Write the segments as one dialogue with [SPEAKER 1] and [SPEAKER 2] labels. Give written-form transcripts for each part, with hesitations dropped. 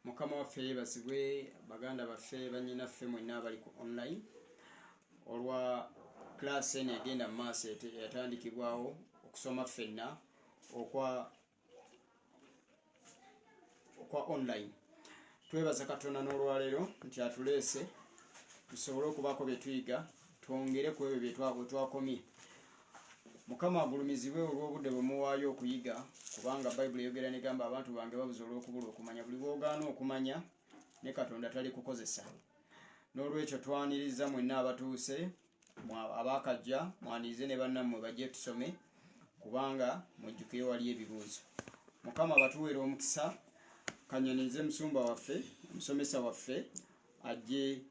[SPEAKER 1] mukama waffe yeebazibwe baganda baffe bannyinaffe mwenna abali ku online olwa class eno egenda mu maaso yatandikibwawo okusoma ffenna okwa online. Twebaza Katonda n'olwaleero nti atuleese tusobole okubaako bye tuyiga twongere ku ebyo bye twakomye. Mukama agulumizibwe olw'obudde bwe muwaayo okuyiga, kubanga Bayibuli eyogera n'egamba abantu bange babuze olw'okubula okumanya. Buli bw'ogaana okumanya ne Katonda tali kukozesa. N'olwekyo twaniriza mwenna abatuuse abaakajja mwanirize ne bannammwe bajje tusome, kubanga mujjukire wali ebibuuzo. Mukama batuweera omukisa. Kanyanize musumba waffe, omusomesa waffe ajje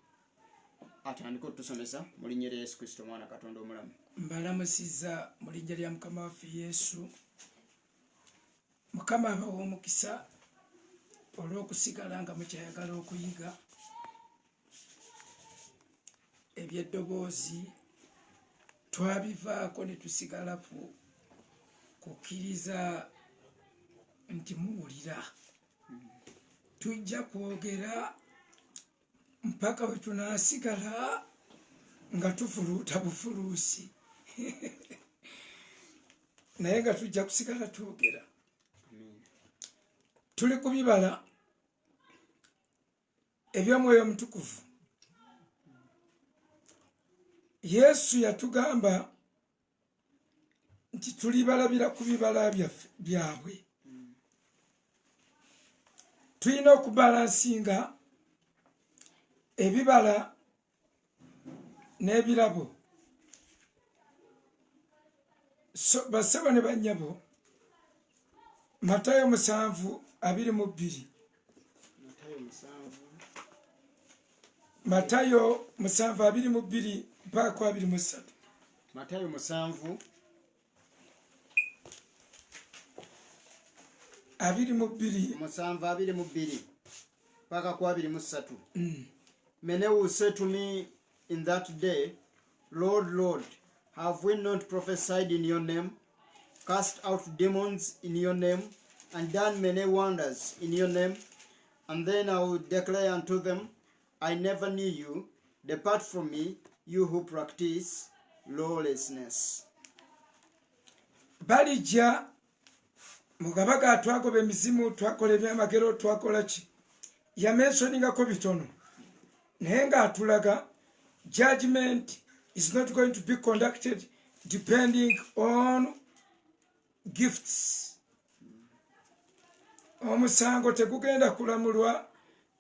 [SPEAKER 1] atandika otusomesa mu linnya lya Yesu Kristo mwana Katonda omulamu.
[SPEAKER 2] Mbalamusiza mu linnya lya Mukama waffe Yesu. Mukama abawa omukisa olw'okusigala nga mukyayagala okuyiga eby'eddoboozi twabivaako ne tusigala kukkiriza nti muwulira. Tujja kwogera mpaka we tunaasigala nga tufuluuta bufuluusi naye nga tujja kusigala twogera. Tuli ku bibala eby'Omwoyo Omutukuvu. Yesu yatugamba nti tulibalabira ku bibala byabwe. Tulina okubalansinga ebibala n'ebirabo. Bassebo ne bannyabo, Matayo 7:22. Matayo 7:22 mpaka 23.
[SPEAKER 1] Matayo 7 7:22 mpaka 23. Many will say to me in that day, Lord, Lord, have we not prophesied in your name, cast out demons in your name, and done many wonders in your name? And then I will declare unto them, I never knew you. Depart from me, you who practice lawlessness.
[SPEAKER 2] Balijja mugabaga twagoba emizimu, twakola ebyamagero, twakola ki? Yamensoningako bitono. Naye ng'atulaga judgment is not going to be conducted depending on gifts. Omusango tegugenda kulamulwa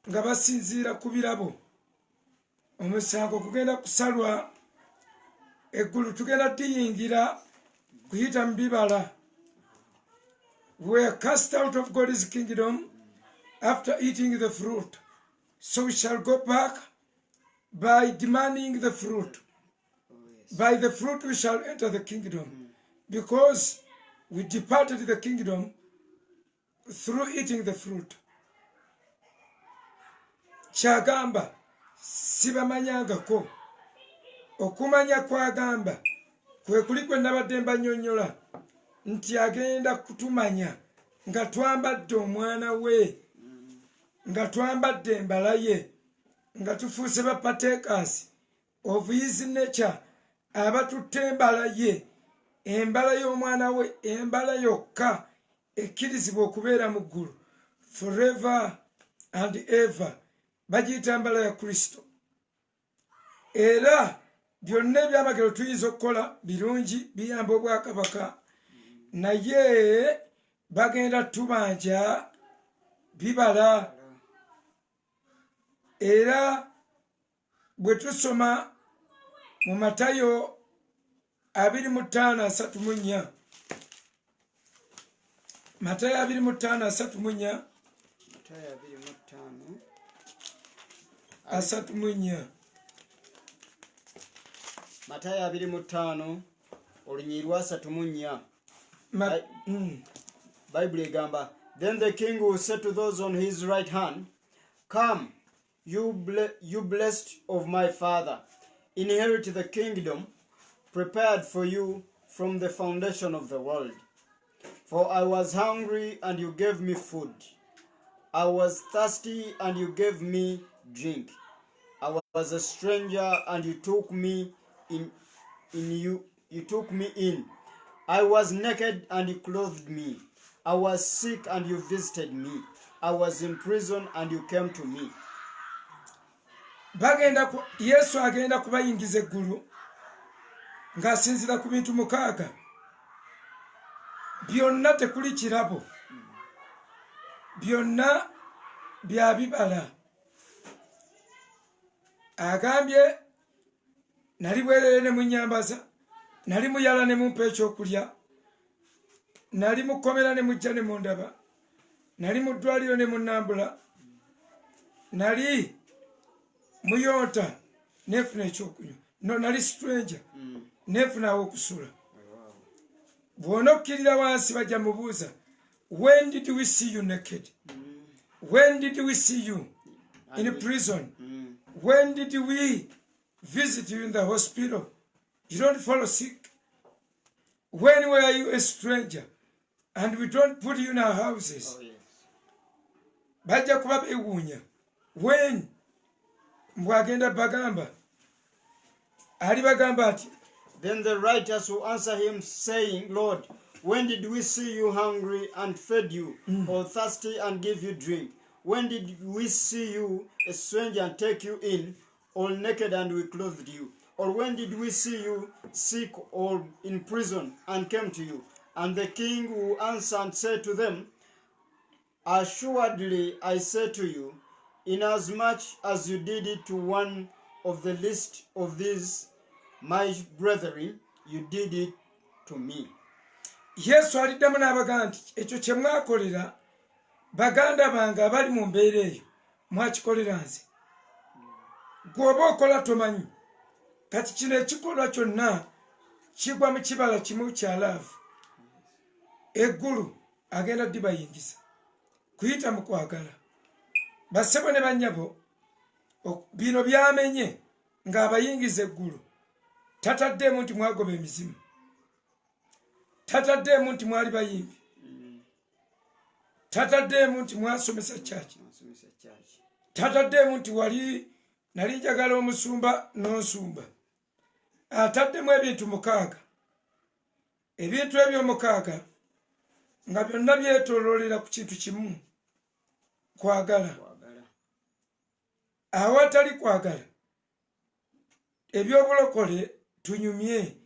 [SPEAKER 2] nga basinziira ku birabo. Omusango kugenda kusalwa eggulu, tugenda tiyingira kuyita mu bibala. We are cast out of God's kingdom after eating the fruit. So we shall go back by demanding the fruit. By the fruit we shall enter the kingdom. Because we departed the kingdom through eating the fruit. Kyagamba sibamanyangako. Okumanya kwagamba kwe kuli kwe nabadde mbanyonnyola nti agenda kutumanya nga twambadde omwana we, nga twambadde embala ye, nga tufuuse ba partakers of his nature, abatutte embala ye, embala y'omwana we, embala yokka ekkirizibwa okubeera mu ggulu forever and ever. Bagiyita mbala ya Kristo. Era byonna ebyamagero tuyinza okukola birungi, biyamba obwakabaka, naye bagenda tubanja bibala. Era bwe tusoma mu Matayo 25:34, Matayo 25:34,
[SPEAKER 1] Matayo 25 olunyiri lwa 34. Bible egamba, then the king will say to those on his right hand, come, you blessed of my father, inherit the kingdom prepared for you from the foundation of the world. For I was hungry and you gave me food. I was thirsty and you gave me drink. I was a stranger and you took me in. You took me in. I was naked and you clothed me. I was sick and you visited me. I was in prison and you came to me.
[SPEAKER 2] Yesu agenda kubayingiza eggulu ng'asinziira ku bintu 6 byonna tekuli kirabo byonna bya bibala agambye nali bwerere ne munyambaza nali muyala ne mumpa ekyokulya nali mukomera ne mujja ne mundaba nali mu ddwaliro ne munnambula nali muyonta nefuna ekyokunywa no nali stranger nefuna awokusula bw'ona okkirira wansi bajja mubuuza when did we see you naked when did we see you in prison when did we visit you in the hospital you don't fall sick when were you a stranger and we don't put you in our houses bajja kuba beewuunya when mbwagenda bagamba ali bagamba ati
[SPEAKER 1] then the righteous will answer him saying, Lord, when did we see you hungry and fed you, or thirsty and give you drink? When did we see you a stranger and take you in, or naked and we clothed you? Or when did we see you sick or in prison and came to you? And the king will answer and say to them, assuredly I say to you, inasmuch as you did it to one of the least of these my brethren, you did it to me.
[SPEAKER 2] Yesu aliddemu n'abagamba nti ekyo kye mwakolera baganda bange abali mu mbeera eyo mwakikolera nze gwoba okola tomanyi kati kino ekikolwa kyonna kigwa mu kibala kimu kya laavu eggulu agenda dibayingiza kuyita mu kwagala bassebo ne bannyabo bino byamenye ng'abayingiza eggulu tataddeemu nti mwagoba emizimu tataddeemu nti mwali bayimbi tataddeemu nti mwasomesa kyaki tataddeemu nti wali nali njagala omusumba n'onsumba ataddemu ebintu 6 ebintu ebyo 6 nga byonna byetooloolera ku kintu kimu kwagala awatali kwagala ebyobulokole tunyumye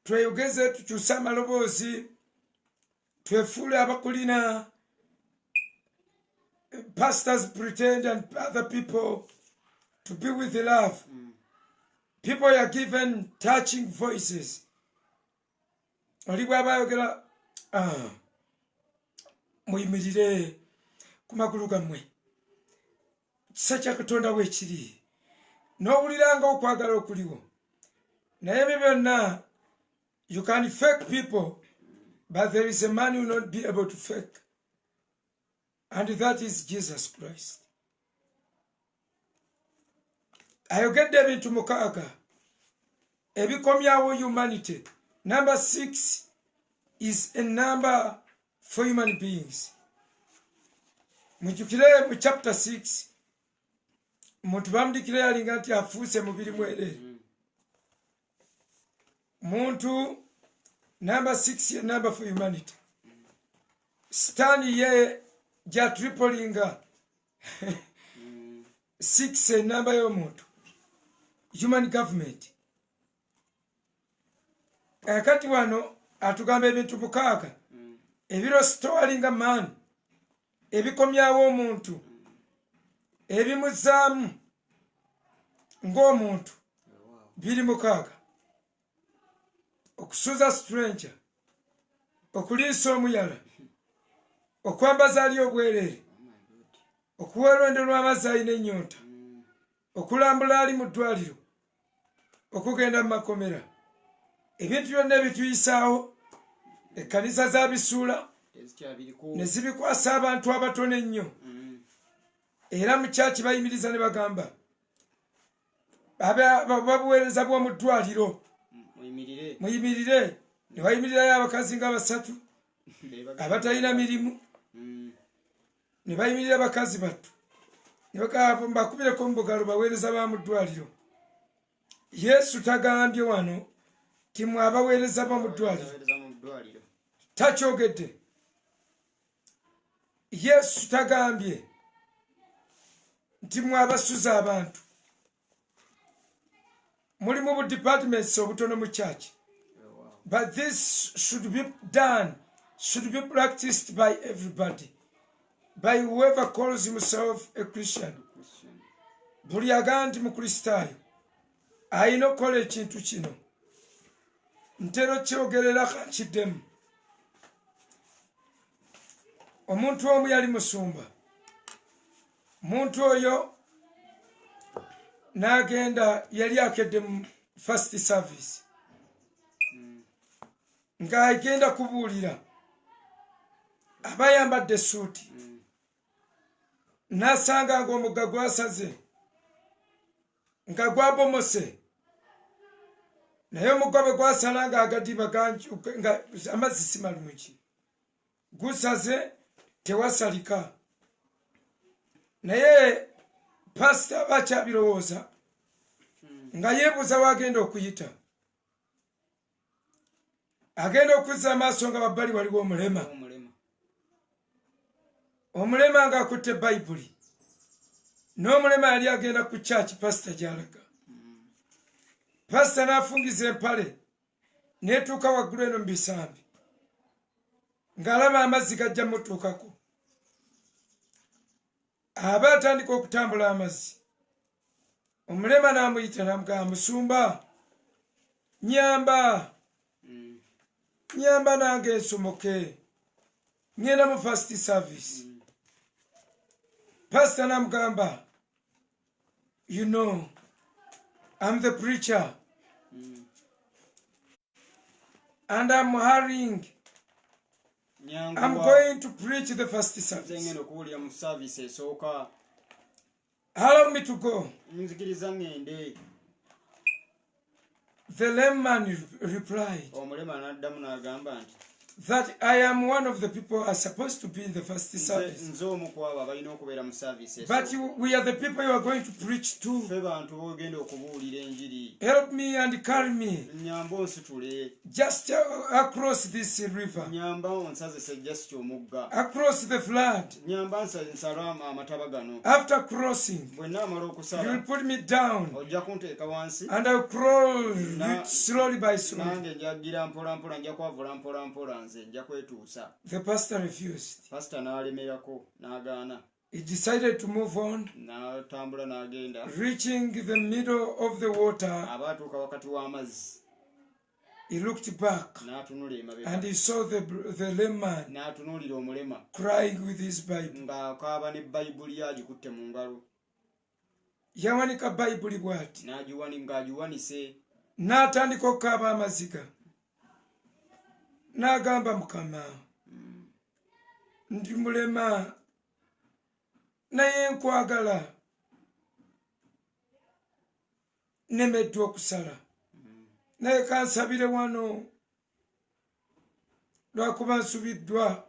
[SPEAKER 2] tweyogeze tukyuse amaloboozi twefuule abakulina pastors pretend and other people to be with the love people are given touching voices oli bw'aba ayogera muyimirire ku magulu gammwe kisa kya katonda weekiri n'owuliranga okwagala okuliwo naye ebyo byonna you can fake people but there is a man who will not be able to fake and that is Jesus Christ. ayogedde ebintu 6 ebikomyawo humanity. Number 6 is a number for human beings. Mujukire mu chapter 6 muntu bamudikire yalinga nti afuuse mubiri mwere muntu number 6 ye number for humanity. Stani ye ja triplinga 6 ye number y'omuntu human government. Kati wano atugamba ebintu 6 ebiro stowalinga man ebikomyawo omuntu ebimuzaamu ng'omuntu biri 6 okusuza stranger okuliisa omuyala okwambaza ali obwerere okuwa olwendo lw'amazzi alina ennyonta okulambula ali mu ddwaliro okugenda mu makomera ebintu byonna ebituyisaawo ekkanisa zabisuula ne zibikwasa abantu abatono ennyo era mu kyaki bayimiriza ne bagamba babuweereza bw'omu ddwaliro muyimirire ne bayimirirayo abakazi nga 3 abatalina mirimu ne bayimirira bakazi battu ne bakubireko mu bugalo baweereza ba mu ddwaliro. Yesu tagambye wano ti mwe abaweereza ba mu ddwaliro, takyogedde. Yesu tagambye nti mwe abasuza abantu. Mulimu bu departments obutono mu church, but this should be done, should be practiced by everybody, by whoever calls himself a Christian. Buli agamba nti mukristaayo ayina okukola ekintu kino. Ntero kyogerera kankiddemu. Omuntu omu yali musumba. Muntu oyo n'agenda yali akedde mu first service ng'agenda kubuulira abayambadde essuuti, n'asanga ng'omugga gwasaze nga gwabomose, naye omugga bwe gwasala ng'agadiba nga amazzi si malungi, gusaze tewasalika. Naye pasita bakyabirowooza nga yeebuuza wagenda okuyita. Agenda okuzza amaaso nga wabbali waliwo omulema. Omulema ng'akutte bayibuli. N'omulema yali agenda ku kyaki pasita gy'alaga. Pasita n'afungiza empale n'etuuka waggulu eno mu bisambi ng'alaba amazzi gajja mutuukako. Aba atandika okutambula amazzi. Omulema n'amuyita n'amugamba, musumba, nyamba nange nsomoke, ngenda mu first service. Pastor n'amugamba, you know, I'm the preacher and I'm hurrying. I'm going to preach the first service. Allow me to go. The lame man replied that I am one of the people who are supposed to be in the first service. But we are the people you are going to preach to. Help me and carry me just across this river, across the flood. After crossing, you will put me down and I will crawl slowly by slowly. The pastor refused. He decided to move on, reaching the middle of the water. He looked back and he saw the lame man crying with his Bible. Yawanika Bible bw'ati n'atandika okukaaba amaziga. N'agamba Mukama, ndi mulema naye nkwagala, nemeddwa okusala, naye kansabire wano lwakuba nsubiddwa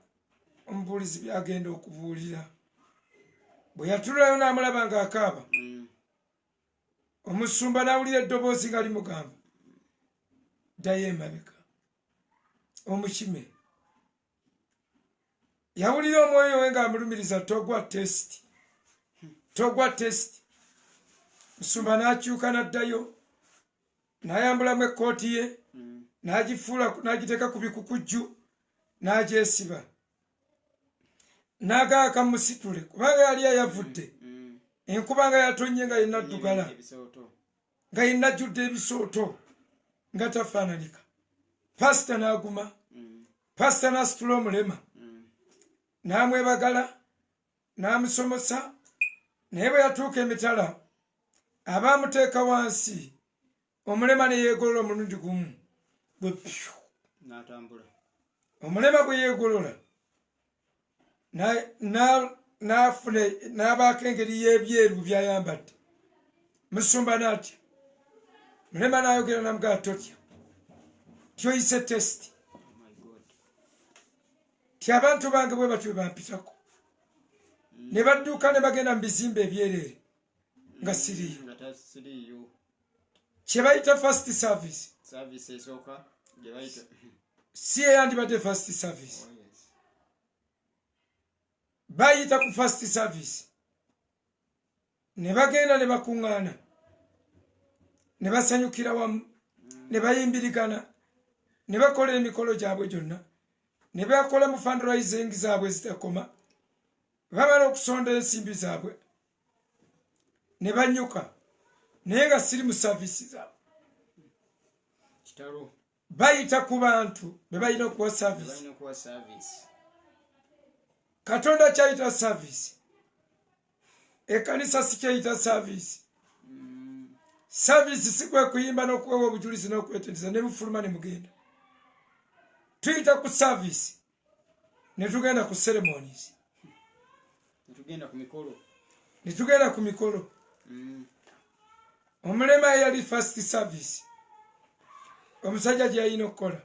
[SPEAKER 2] omubuulizi byagenda okubuulira. Bwe yatulayo n'amulaba ng'akaaba, omusumba n'awulira eddoboozi nga limugamba, ddayo emabega omukime. Yawulira omwoyo we ng'amulumiriza, togwa test. Musumba n'akyuka n'addayo, n'ayambulamu ekkooti ye, n'agifuula n'agiteeka ku bikukujju, n'agyesiba. N'agaaka musitule kubanga yali yayavudde. Enkuba nga yatonnye nga yenna ddugala, nga yenna ajjudde ebisooto nga tafaananika. Pasita n'aguma, pasita n'asitula omulema, n'amwebagala, n'amusomosa. Naye bwe yatuuka emitala, abaamuteeka wansi, omulema ne yeegolola omulundi gumu. Bwe pyu omulema bwe yeegolola, n'abaako engeri y'ebyeru by'ayambadde. Musumba n'atya. Mulema n'ayogera n'amugamba, totya, tyoyise testi. Ti abantu bange bwe batyo bampitako. ne badduka ne bagenda mu bizimbe ebyerere nga siriyo kye bayita first service si eyandibadde first service bayita ku first service ne bagenda ne bakuŋŋaana ne basanyukira wamu ne bayimbirigana ne bakola emikolo gyabwe gyonna ne bakola mu fundraising zaabwe zitakoma bamala okusonda ensimbi zaabwe ne banyuka naye nga siri mu saavisi zaabwe bayita ku bantu be balina okuwa saavisi katonda kyayita saavisi ekkanisa si kyayita saavisi saavisi si kwe kuyimba n'okuwewa obujulizi n'okwetendeza ne mufuluma ne mugenda tuyita ku saavisi ne tugenda ku ceremonies ne tugenda ku mikolo omulema yali first service omusajja gye yalina okukola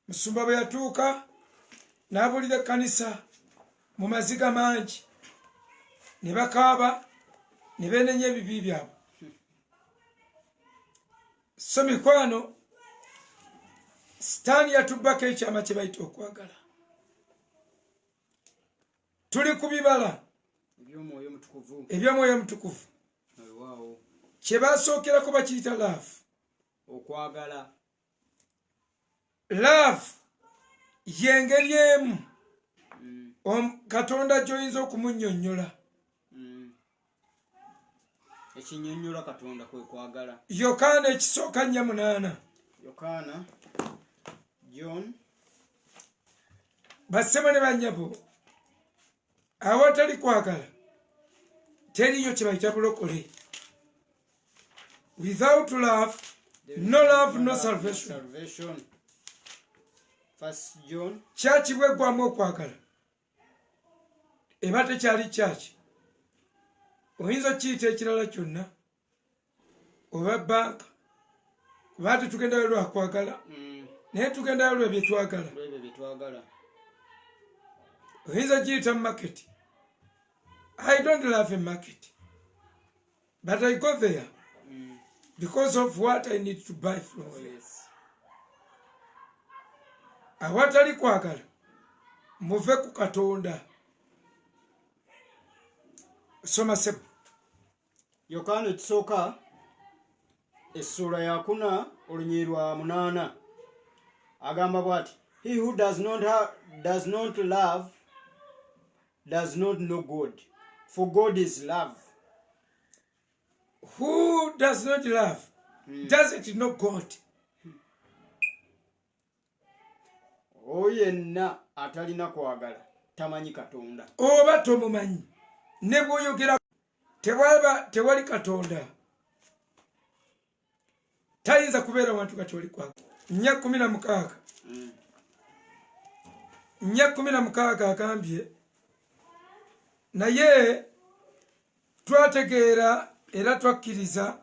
[SPEAKER 2] musumba bwe yatuuka n'abulira ekkanisa mu maziga mangi ne bakaaba ne beenenya ebibi byabwe so mikwano sitaani yatubbako ekyama kye bayita okwagala tuli ku bibala eby'omwoyo omutukuvu kye basookerako bakiyita laafu
[SPEAKER 1] okwagala
[SPEAKER 2] laafu yengeri emu katonda gy'oyinza okumunnyonnyola
[SPEAKER 1] ekinyonnyola katonda kwe kwagala
[SPEAKER 2] yokaana ekisooka 4:8
[SPEAKER 1] yokaana john
[SPEAKER 2] bassebo ne bannyabo awatali kwagala teriyo kye bayita bulokole without love no love no salvation
[SPEAKER 1] First John
[SPEAKER 2] kyaki bweggwamu okwagala eba tekyali kyaki oyinza okiyita ekirala kyonna oba banka kuba tetugendayo lwakwagala naye tugendayo lwe byetwagala oyinza okiyita mu market. I don't love a market but I go there because of what I need to buy from there. Awatali kwagala muve ku katonda. Soma sebo
[SPEAKER 1] Yokaana ekisooka essula ya 4 olunyiriri lwa 8 agamba bw'ati, he who does not love does not know God, for God is love.
[SPEAKER 2] Who does not love doesn't know God.
[SPEAKER 1] Oyenna atalina kwagala tamanyi katonda.
[SPEAKER 2] Oba tomumanyi ne bw'oyogera tewali katonda tayinza kubeera wantu kati oli kwagala. 4:16 agambye naye twategeera era twakkiriza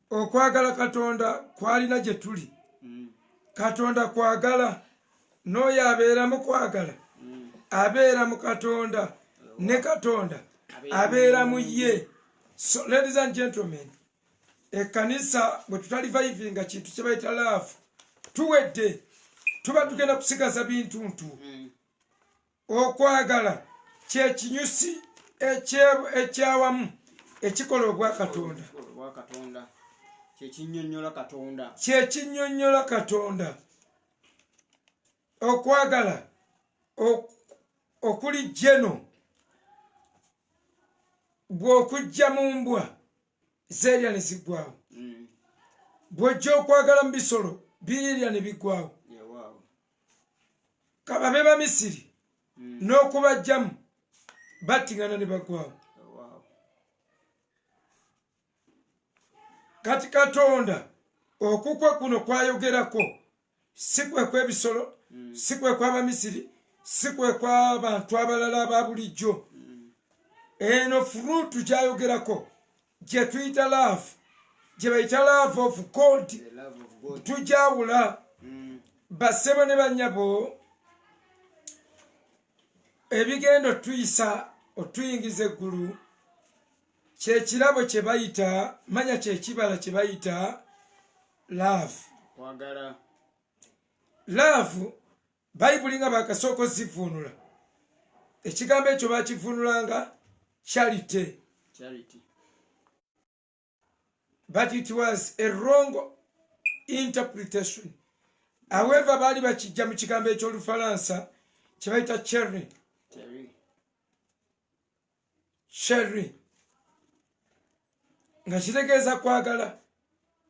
[SPEAKER 2] okwagala katonda kwalina gye tuli. Katonda kwagala n'oyo abeera mu kwagala abeera mu katonda ne katonda abeera mu ye. So ladies and gentlemen, ekkanisa bwe tutalivayivinga kintu kye bayita laafu tuwedde tuba tugenda kusigaza bintuntu. Okwagala kye kinyusi ekyawamu ekikola obwa katonda. Kye kinnyonnyola katonda. Okwagala okuli jeno bw'okujja mu mbwa zeerya ne ziggwawo. Bw'ojja okwagala mu bisolo birirya ne biggwawo. Kababe ba Misiri n'okubajjamu battingana ne baggwawo. Kati katonda okukwe kuno kwayogerako si kwe kw'ebisolo, si kwe kw'Abamisiri, si kwe kw'abantu abalala aba bulijjo. Eno fruitu gyayogerako gye tuyita laafu, gye bayita love of God, tujawula. Bassebo ne bannyabo ebigenda otuyisa otuyingiza eggulu kyekirabo kye bayita manya kyekibala kye bayita laavu.
[SPEAKER 1] kwagala
[SPEAKER 2] laavu bayibuli nga bakasooka ozivuunula ekigambo ekyo bakivuunulanga charity, but it was a wrong interpretation. However baali bakijja mu kigambo eky'Olufalansa kye bayita cherry nga kitegeeza kwagala,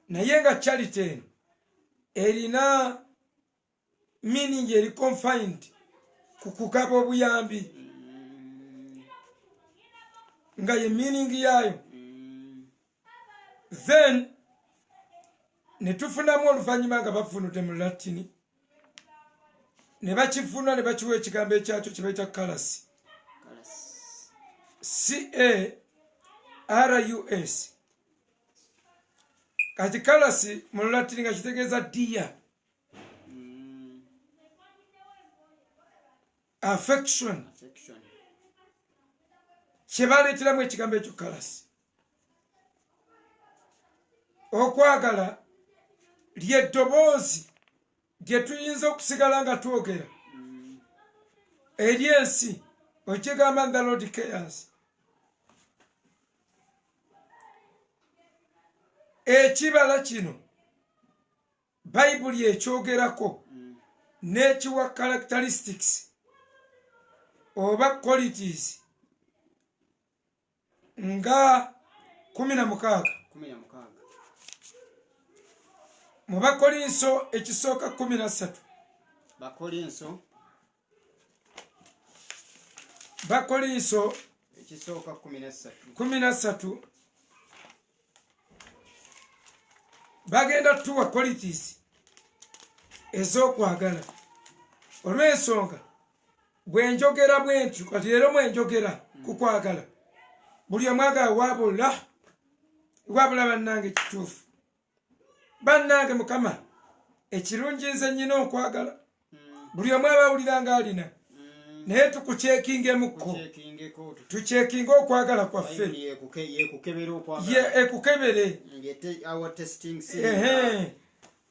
[SPEAKER 2] naye nga charity eno erina meaning eri confined ku kugaba obuyambi nga ye meaning yaayo. Then ne tufunamu oluvannyuma nga bafunudde mu Latini ne bakifuna ne bakiwa ekigambo ekyakyo kye bayita callus, CARUS. kati callus mu Latini nga kitegeeza dear, affection, kye baleeteramu ekigambo ekyo callus. Okwagala ly'eddoboozi lye tuyinza okusigala nga twogera eri ensi okigamba the Lord cares. Ekibala kino bayibuli ekyogerako n'ekiwa characteristics oba qualities nga 16 mu Bakolinso ekisooka 13. Bakolinso
[SPEAKER 1] ekisooka
[SPEAKER 2] 13 bagenda tuwa qualities ez'okwagala. Olw'ensonga bwe njogera bwe ntyo kati leero mwe njogera ku kwagala buli omu agala wabula bannange kituufu. Bannange Mukama ekirungi nze nnyina okwagala buli omu abawulira nga alina, naye tukuceekingemukko, tuceekinge okwagala kwaffe ekukebere.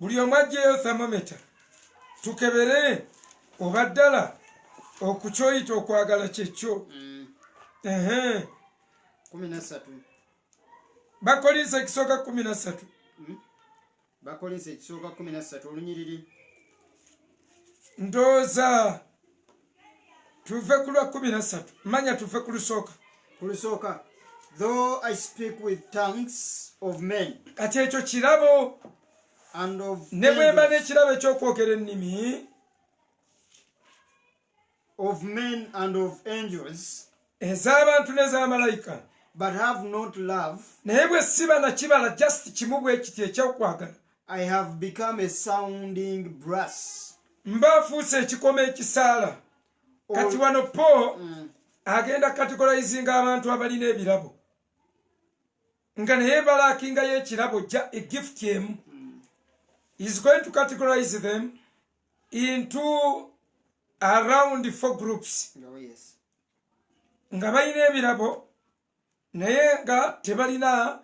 [SPEAKER 2] Buli omu aggyeyo thermometer tukebere oba ddala okukyoyita okwagala kyekyo. Bakolinso ekisooka 13.
[SPEAKER 1] Bakolinso ekisooka 13 olunyiriri.
[SPEAKER 2] Ndowooza tuve ku lwa 13, manya tuve ku lusooka.
[SPEAKER 1] Though I speak with tongues of men
[SPEAKER 2] kati ekyo kirabo
[SPEAKER 1] and of
[SPEAKER 2] ne bwemba n'ekirabo ekyokwogera ennimi
[SPEAKER 1] of men and of angels,
[SPEAKER 2] ez'abantu n'ez'amalayika,
[SPEAKER 1] but have not love,
[SPEAKER 2] naye bwe siba na kibala just kimu bwe kiti ekyokwagala,
[SPEAKER 1] I have become a sounding brass.
[SPEAKER 2] Mbafuuse ekikoma ekisaala. Kati wano po agenda categorizinga abantu abalina ebirabo nga naye balaakinga y'ekirabo ja a gift emu. Is going to categorize them into around 4 groups.
[SPEAKER 1] Oh, yes.
[SPEAKER 2] Nga balina ebirabo naye nga tebalina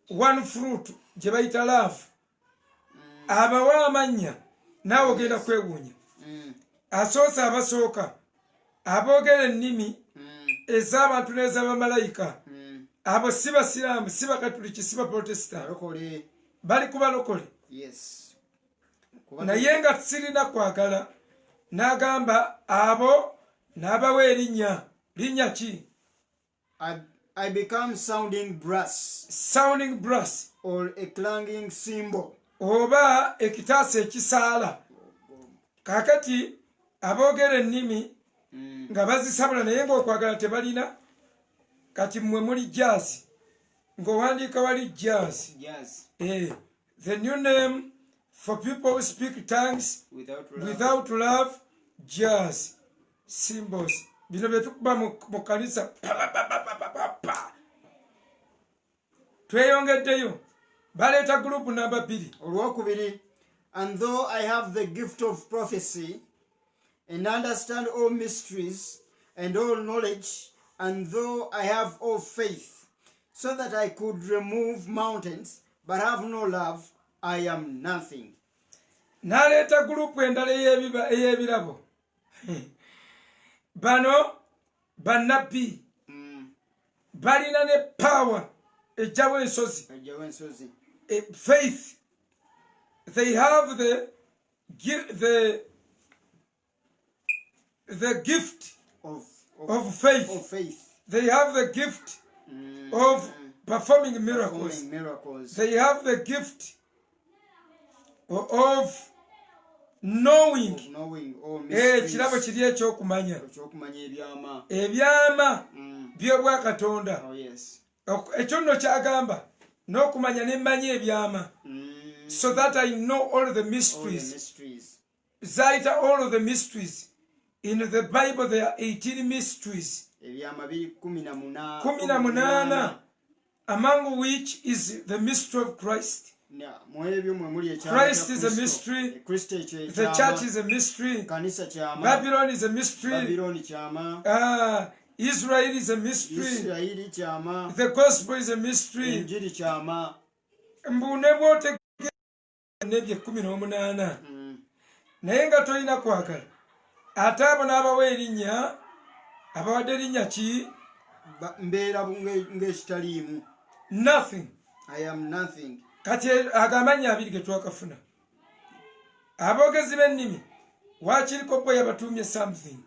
[SPEAKER 2] one fruit gye bayita love. Abawa amannya naawe ogenda kwewuunya. Asoose abasooka aboogera ennimi ez'abantu n'ez'abamalayika. Abo si basiraamu, si bakatuliki, si baprotestant, bali ku balokole. Naye nga sirina kwagala n'agamba abo n'abawa erinnya. Linnya ki?
[SPEAKER 1] I become sounding brass.
[SPEAKER 2] Sounding brass.
[SPEAKER 1] Or a clanging cymbal.
[SPEAKER 2] Oba ekitaasa ekisaala. Kakati aboogera ennimi nga bazisabula naye ng'okwagala tebalina. Kati mmwe muli jazz. Ng'owandiika wali jazz. The new name for people who speak tongues without love, jazz. Symbols. Bino bye tukuba mu kanisa. Tweyongeddeyo. Baleeta group number 2.
[SPEAKER 1] Olwokubiri. And though I have the gift of prophecy and understand all mysteries and all knowledge, and though I have all faith, so that I could remove mountains, but have no love, I am nothing.
[SPEAKER 2] N'aleeta gurupu endala ey'ebirabo. Bano bannabbi balina ne power ejjawo ensozi. Faith. They have the gift of faith. They have the gift of performing miracles. They have the gift of knowing. Kirabo kiri ekyokumanya. Ebyama by'obwa Katonda. Ekyo nno kyagamba n'okumanya ne mmanya ebyama. So that I know all the mysteries. Zaita all of the mysteries. In the Bible there are 18 mysteries. 18. Among which is the mystery of Christ. Christ is a mystery. The church is a mystery. Babylon is a mystery. Israel is a mystery. The gospel is a mystery. Mbunebote nebye 18. Naye nga tolina kwagala. Ate abo n'abawa erinnya, abawadde erinnya ki?
[SPEAKER 1] Mbeera ng'ekitaliimu.
[SPEAKER 2] Nothing.
[SPEAKER 1] I am nothing.
[SPEAKER 2] Kati agamanya abiri ge twakafuna. Aboogezi b'ennimi waakiriko bo yabatumye something.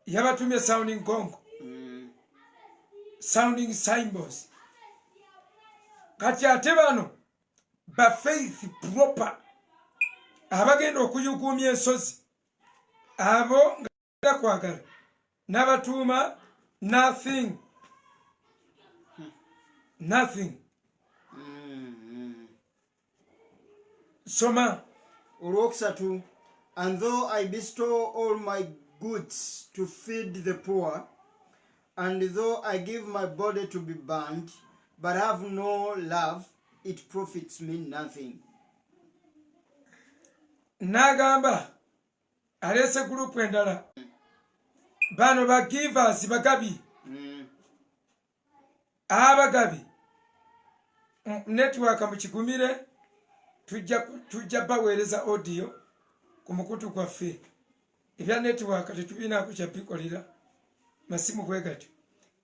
[SPEAKER 2] Yabatumye sounding gong. Sounding symbols. Kati ate bano ba faith proper. Abagenda okuyuguumya ensozi. Abo nga kwagala. N'abatuuma nothing. Nothing. Soma.
[SPEAKER 1] Olwokusatu. And though I bestow all my goods to feed the poor, and though I give my body to be burned, but have no love, it profits me nothing.
[SPEAKER 2] Nagamba alese gurupu endala. Bano ba givers bagabi. Abagabi. Network mukigumire tujja baweereza audio ku mukutu gwaffe. Ebya network tetubina ku kyabikolera masimu bwe gatyo.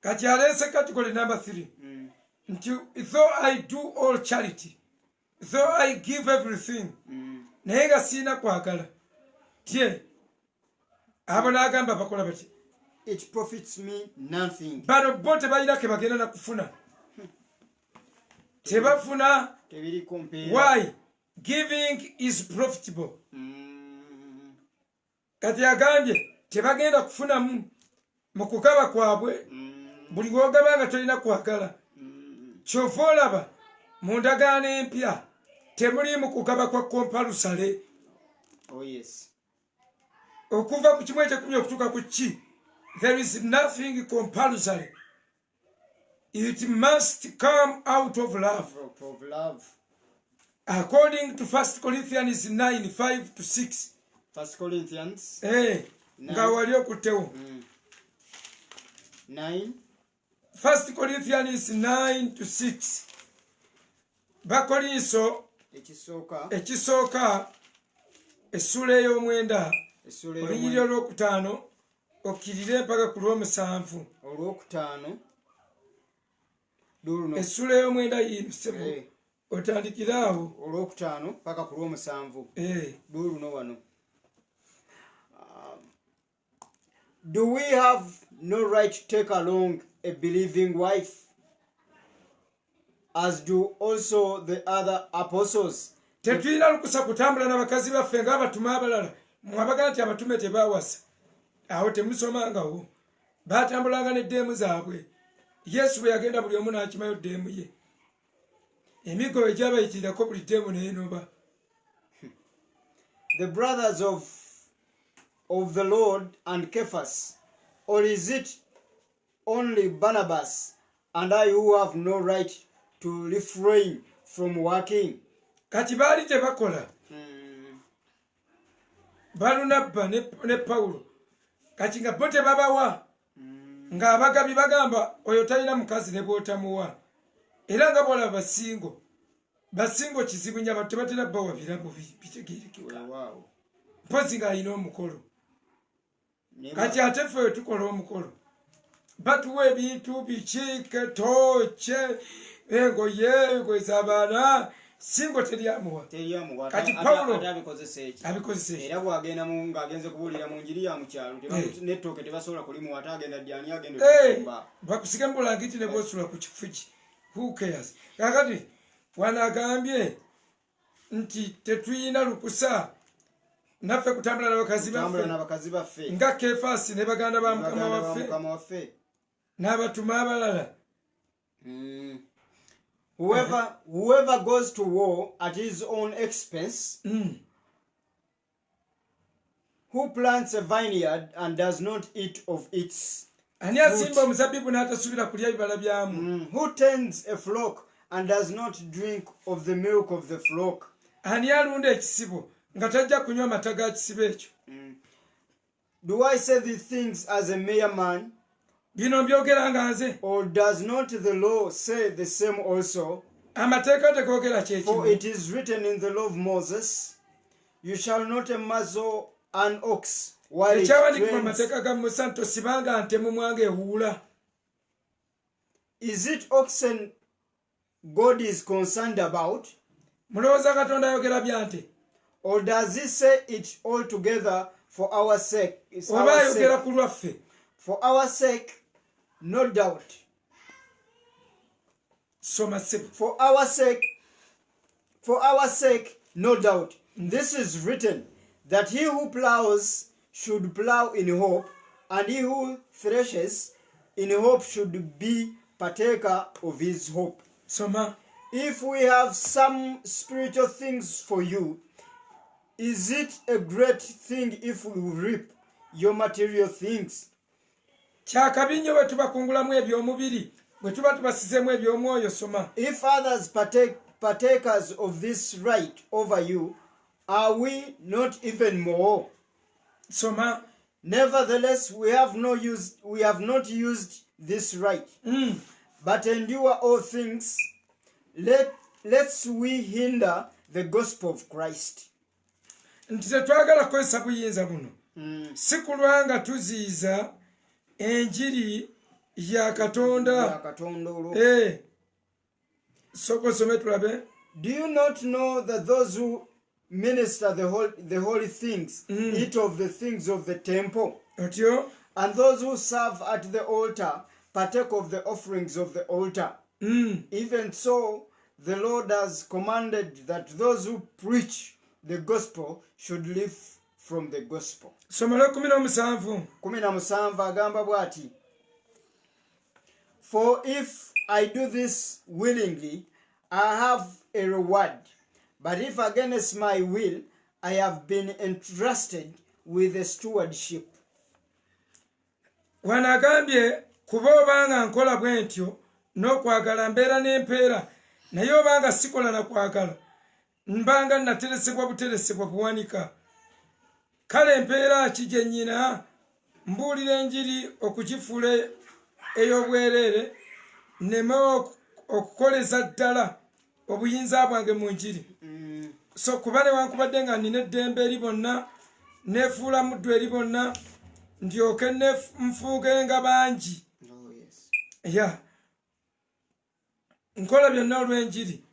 [SPEAKER 2] Kati alese category number 3. Though I do all charity, though I give everything, naye nga siina kwagala. Tye abo n'agamba bakola bati.
[SPEAKER 1] It profits me nothing.
[SPEAKER 2] Bano bo tebalina ke bagenda na kufuna. Tebafuna. Why? Giving is profitable. Kati agambye tebagenda kufuna mu kugaba kwabwe. Buli gwogaba nga tolina kwagala. Kyova olaba mu ndagaano empya temuli mu kugaba kwa kompalusale.
[SPEAKER 1] Oh yes.
[SPEAKER 2] Okuva ku kimu ekyekumi okutuuka ku ki. There is nothing compulsory. It must come out of love.
[SPEAKER 1] Of love.
[SPEAKER 2] According to 1 Corinthians 9:5-6.
[SPEAKER 1] 1 Corinthians.
[SPEAKER 2] Nga wali okutewo.
[SPEAKER 1] 9.
[SPEAKER 2] 1 Corinthians 9-6. Bakolinso ekisooka essula ey'omwenda olunyiriri olwokutaano okkirire mpaka ku lw'omusanvu.
[SPEAKER 1] Olwokutaano.
[SPEAKER 2] Essula ey'omwenda yino sebo otandikira awo.
[SPEAKER 1] Olwokutaano mpaka ku lw'omusanvu. Luno wano. Do we have no right to take along a believing wife, as do also the other apostles?
[SPEAKER 2] Tetulina lukusa kutambula n'abakazi baffe ng'abatuma abalala. Mwabaga nti abatume tebaawasa. Awo temusomangawo. Baatambulanga n'eddeemu zaabwe. Yesu bwe yagenda buli omu n'akimayo ddeemu ye. Emigo egyabayitirirako buli ddeemu n'enoba.
[SPEAKER 1] The brothers of the Lord and Cephas, or is it only Barnabas and I who have no right to refrain from working?
[SPEAKER 2] Kati baali tebakola. Balunabba ne Pawulo. kati nga bo tebabawa ng'abagabi bagamba oyo talina mukazi ne bw'otamuwa era nga bwolaba basingo kizibu nnyo abantu tebatera bbawa birabo bitegeerekeka mpozi ng'alina omukolo kati ate ffe we tukola omukolo batuwa ebintu bikiike tooce engoye gwez'abaana singo teryamuwa kati Pawulo abikozesa
[SPEAKER 1] era bwagenda ng'agenze kubuulira mu njiri ya mukyalo n'ettooke tebasobola kulimuwa ate agenda dyani agenda okusumba
[SPEAKER 2] bakusike mu bulangiti ne bwosula ku kifugi who cares kakati wanagambye nti tetuyina lukusa naffe kutambula n'abakazi baffe nga Keefasi ne baganda ba mukama waffe n'abatuma abalala.
[SPEAKER 1] Whoever goes to war at his own expense, who plants a vineyard and does not eat of its fruit, who tends a flock and does not drink of the milk of the flock. Do I say these things as a mere man? Or does not the law say the same also? For it is written in the law of Moses, you shall not muzzle an ox while it trains. Is it oxen God is concerned about? Or does he say it altogether for our sake? For our sake, no doubt. For our sake, no doubt. This is written, that he who plows should plow in hope, and he who threshes in hope should be partaker of his hope. If we have some spiritual things for you, is it a great thing if we reap your material things? If others partakers of this right over you, are we not even more? Nevertheless, we have not used this right, but endure all things, lest we hinder the gospel of Christ.
[SPEAKER 2] Enjiri ya Katonda.
[SPEAKER 1] Do you not know that those who minister the holy things eat of the things of the temple, and those who serve at the altar partake of the offerings of the altar? Even so, the Lord has commanded that those who preach the gospel should live from the gospel. 17 agamba bwati, for if I do this willingly, I have a reward, but if against my will, I have been entrusted with a stewardship.
[SPEAKER 2] Wanagambye kuba obanga nkola bwentyo n'okwagala mbeera n'empeera, naye obanga sikola na kwagala mbanga nateresebwa buteresebwa buwanika. Kale empeera ki gye nnyina? Mbuulira enjiri okugifuula ey'obwereere, nneme okukoleza ddala obuyinza bwange mu njiri. So kuba newankubadde nga nnina eddembe eri bonna, neefuula muddu eri bonna, ndyoke nfuuge nga bangi. Nkola byonna olw'enjiri.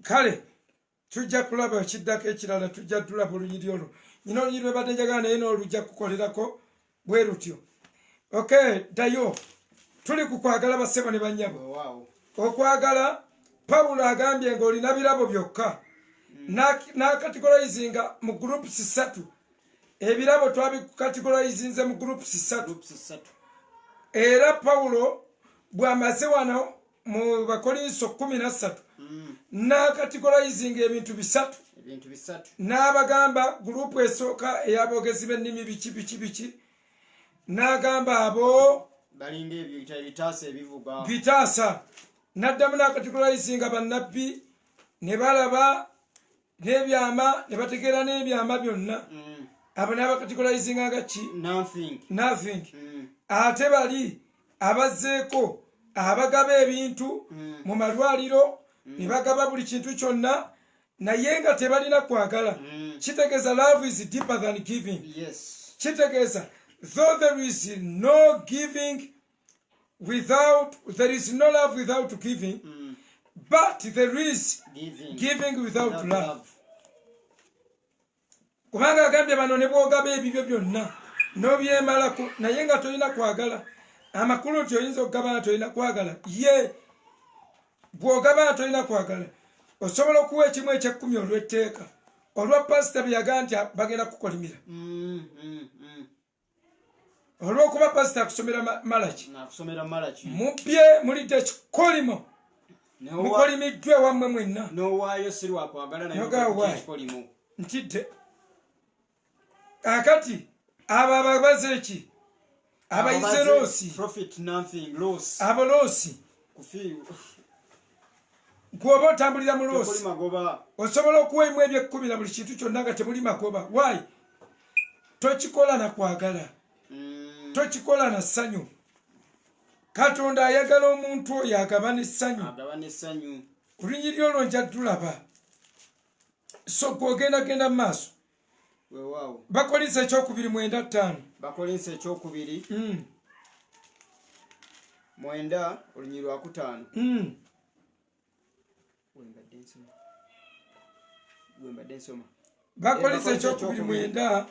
[SPEAKER 2] Kale tujja kulaba kiddako ekirala, tujja tulaba olunyiri olwo. Nyina olunyiri lwe badde njagala naye n'olujja kukolerako bwe lutyo. Ddayo tuli ku kwagala bassebo ne bannyabo. Okwagala Pawulo agambye ng'olina birabo byokka. N'akategorizinga mu groups 3. Ebirabo twabikategorizinze mu groups 3. Era Pawulo bw'amaze wano mu Bakolinso 13 n'akategorizinga ebintu 3. N'abagamba gurupu esooka ey'aboogezi b'ennimi biki n'agamba abo
[SPEAKER 1] balinga ebitaasa ebivuga
[SPEAKER 2] bitaasa. N'addamu n'akategorizinga bannabbi, ne balaba n'ebyama, ne bategeera n'ebyama byonna. abo n'abakategorizinga nga ki nothing ate bali abazzeeko abagaba ebintu mu malwaliro ne bagaba buli kintu kyonna naye nga tebalina kwagala kitegeeza love is deeper than giving kitegeeza though there is no giving there is no love without giving but there is giving without love kubanga agambye bano ne bwogaba ebibyo byonna n'obyemalako naye nga tolina kwagala amakulu nti oyinza okugaba nga tolina kwagala ye bw'ogaba nga tolina kwagala osobola okuwa ekimu eky'ekkumi olw'etteeka olwa pasita bye yagaa nti bagenda kukolimira olw'okuba pasita akusomera malaki mubye mulidde ekikolimo mukolimiddwe wammwe mwenna ntidde kakati abo ababaze eki abayize loosi abo loosi gwoba otambulira mu loosi osobola okuwaimu eby'ekkumi na buli kintu kyonna nga temuli magoba waayi tokikola nakwagala tokikola na ssanyu katonda ayagala omuntu oyo agaba n'essanyu olunyiri olwo nja tulaba so gw'ogendagenda mu maaso bakolinsa ekyokubiri
[SPEAKER 1] 9:5 olunyiri lwa 5
[SPEAKER 2] bakolinsa ekyokubiri 9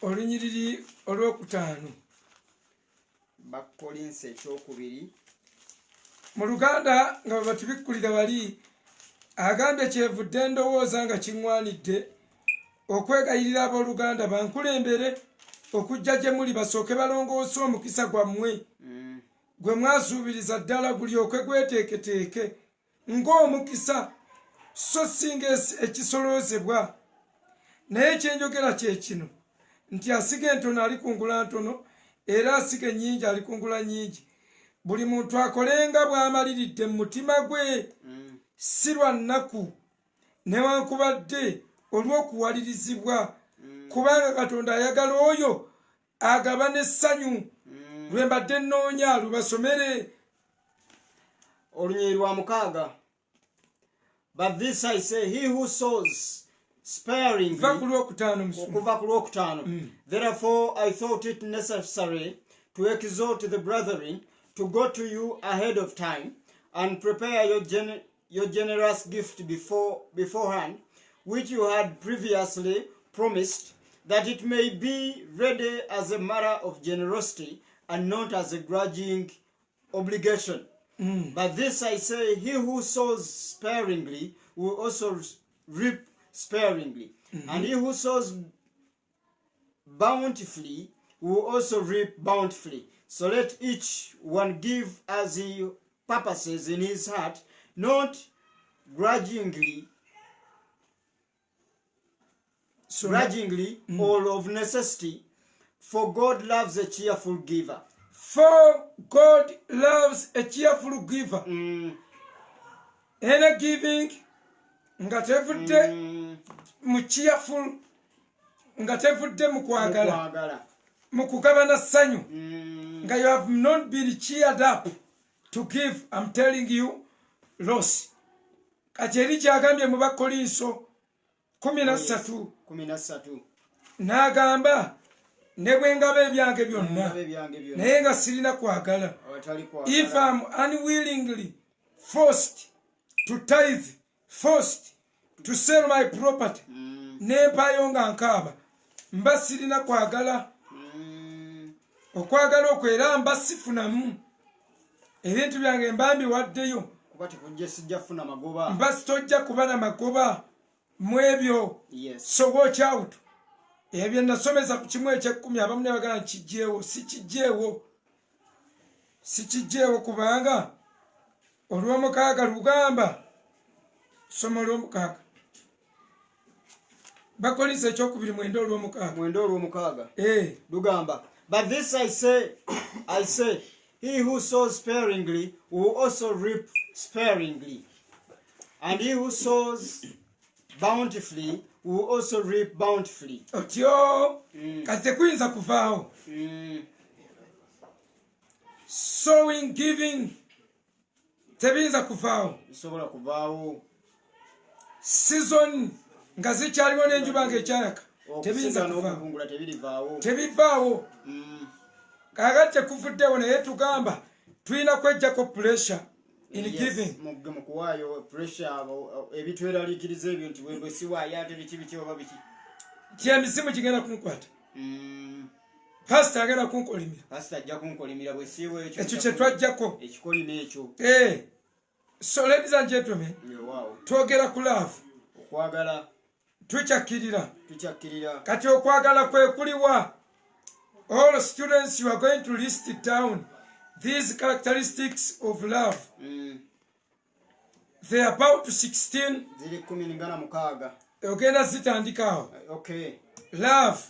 [SPEAKER 2] olunyiriri olwokutaano
[SPEAKER 1] bakolinsa ekyokubiri
[SPEAKER 2] mu luganda nga bwebatubikkulira wali agambye kyevudde ndowooza nga kiŋŋwanidde okwegayirira abooluganda bankulembere okujja gye muli basooke balongoose omukisa gwammwe gwe mwasuubiriza ddala gulyoke gweteeketeeke ng'omukisa so singa ekisoloozebwa naye kyenjogera kye kino nti asiga entono alikungula ntono era asiga ennyingi alikungula nnyingi buli muntu akolenga bw'amaliridde mu mutima gwe si lwa nnaku newankubadde olw'okuwalirizibwa kubanga katonda ayagala oyo agaba n'essanyu lwe mbadde nnoonya lubasomere
[SPEAKER 1] olunyiri lwa 6 but this I say he who sows sparingly okuva ku lwokutaano therefore I thought it necessary to exhort the brethren to go to you ahead of time and prepare your generous gift beforehand, which you had previously promised, that it may be ready as a matter of generosity and not as a grudging obligation. But this I say, he who sows sparingly will also reap sparingly, and he who sows bountifully will also reap bountifully. So let each one give as he purposes in his heart, not grudgingly or of necessity, for God loves a cheerful giver.
[SPEAKER 2] For God loves a cheerful giver. Any giving nga tevudde mu cheerful, nga tevudde mu kwagala, mu kugabana ssanyu, nga you have not been cheered up to give. I'm telling you, loss. Kati eri kyagambye mu Bakolinso 13 n'agamba ne bwe ngaba ebyange byonna naye nga sirina kwagala, if I'm unwillingly forced to tithe, forced to sell my property, n'empaayo nga nkaaba, mba sirina kwagala. Okwagala okwo era mba sifunamu, ebintu byange mba mbiwaddeyo, mba sitojja kuba na magoba mu ebyo. So watch out. Ebyo nasomeza ku kimu eky'ekkumi abamu ne bagamba kijjeewo, si kijjeewo kubanga olw'omukaaga lugamba, soma olw'omukaaga, Bakolinso ekyokubiri 9:6
[SPEAKER 1] lugamba, but this I say, he who sows sparingly will also reap sparingly, and he who sows bountifully will also reap bountifully.
[SPEAKER 2] Otyo kati tekuyinza kuvaawo. Sowing, giving tebiyinza kuvaawo.
[SPEAKER 1] Bisobola kuvaawo.
[SPEAKER 2] Season nga zikyaliwo n'enjuba ng'ekyayaka tebiyinza kuvaawo. Tebivaawo. Kaakati tekuvuddewo naye tugamba tulina kweggyako pressure in giving.
[SPEAKER 1] Mukuwaayo pressure ebitweraliikiriza ebyo nti bwe siwaayo ate biki oba biki.
[SPEAKER 2] Emisimu gigenda kumukwata. Pastor agenda kunkolimira.
[SPEAKER 1] Pastor ajja kunkolimira bwe siiwo ekyo.
[SPEAKER 2] Ekyo kye twajjako.
[SPEAKER 1] Ekikolima ekyo.
[SPEAKER 2] So ladies and gentlemen, twogera ku love.
[SPEAKER 1] Okwagala.
[SPEAKER 2] Tukyakirira. Kati okwagala kwe kuliwa. All students, you are going to list it down. These characteristics of love. They are about 16. Ogenda zitandikawo.
[SPEAKER 1] Okay.
[SPEAKER 2] Love.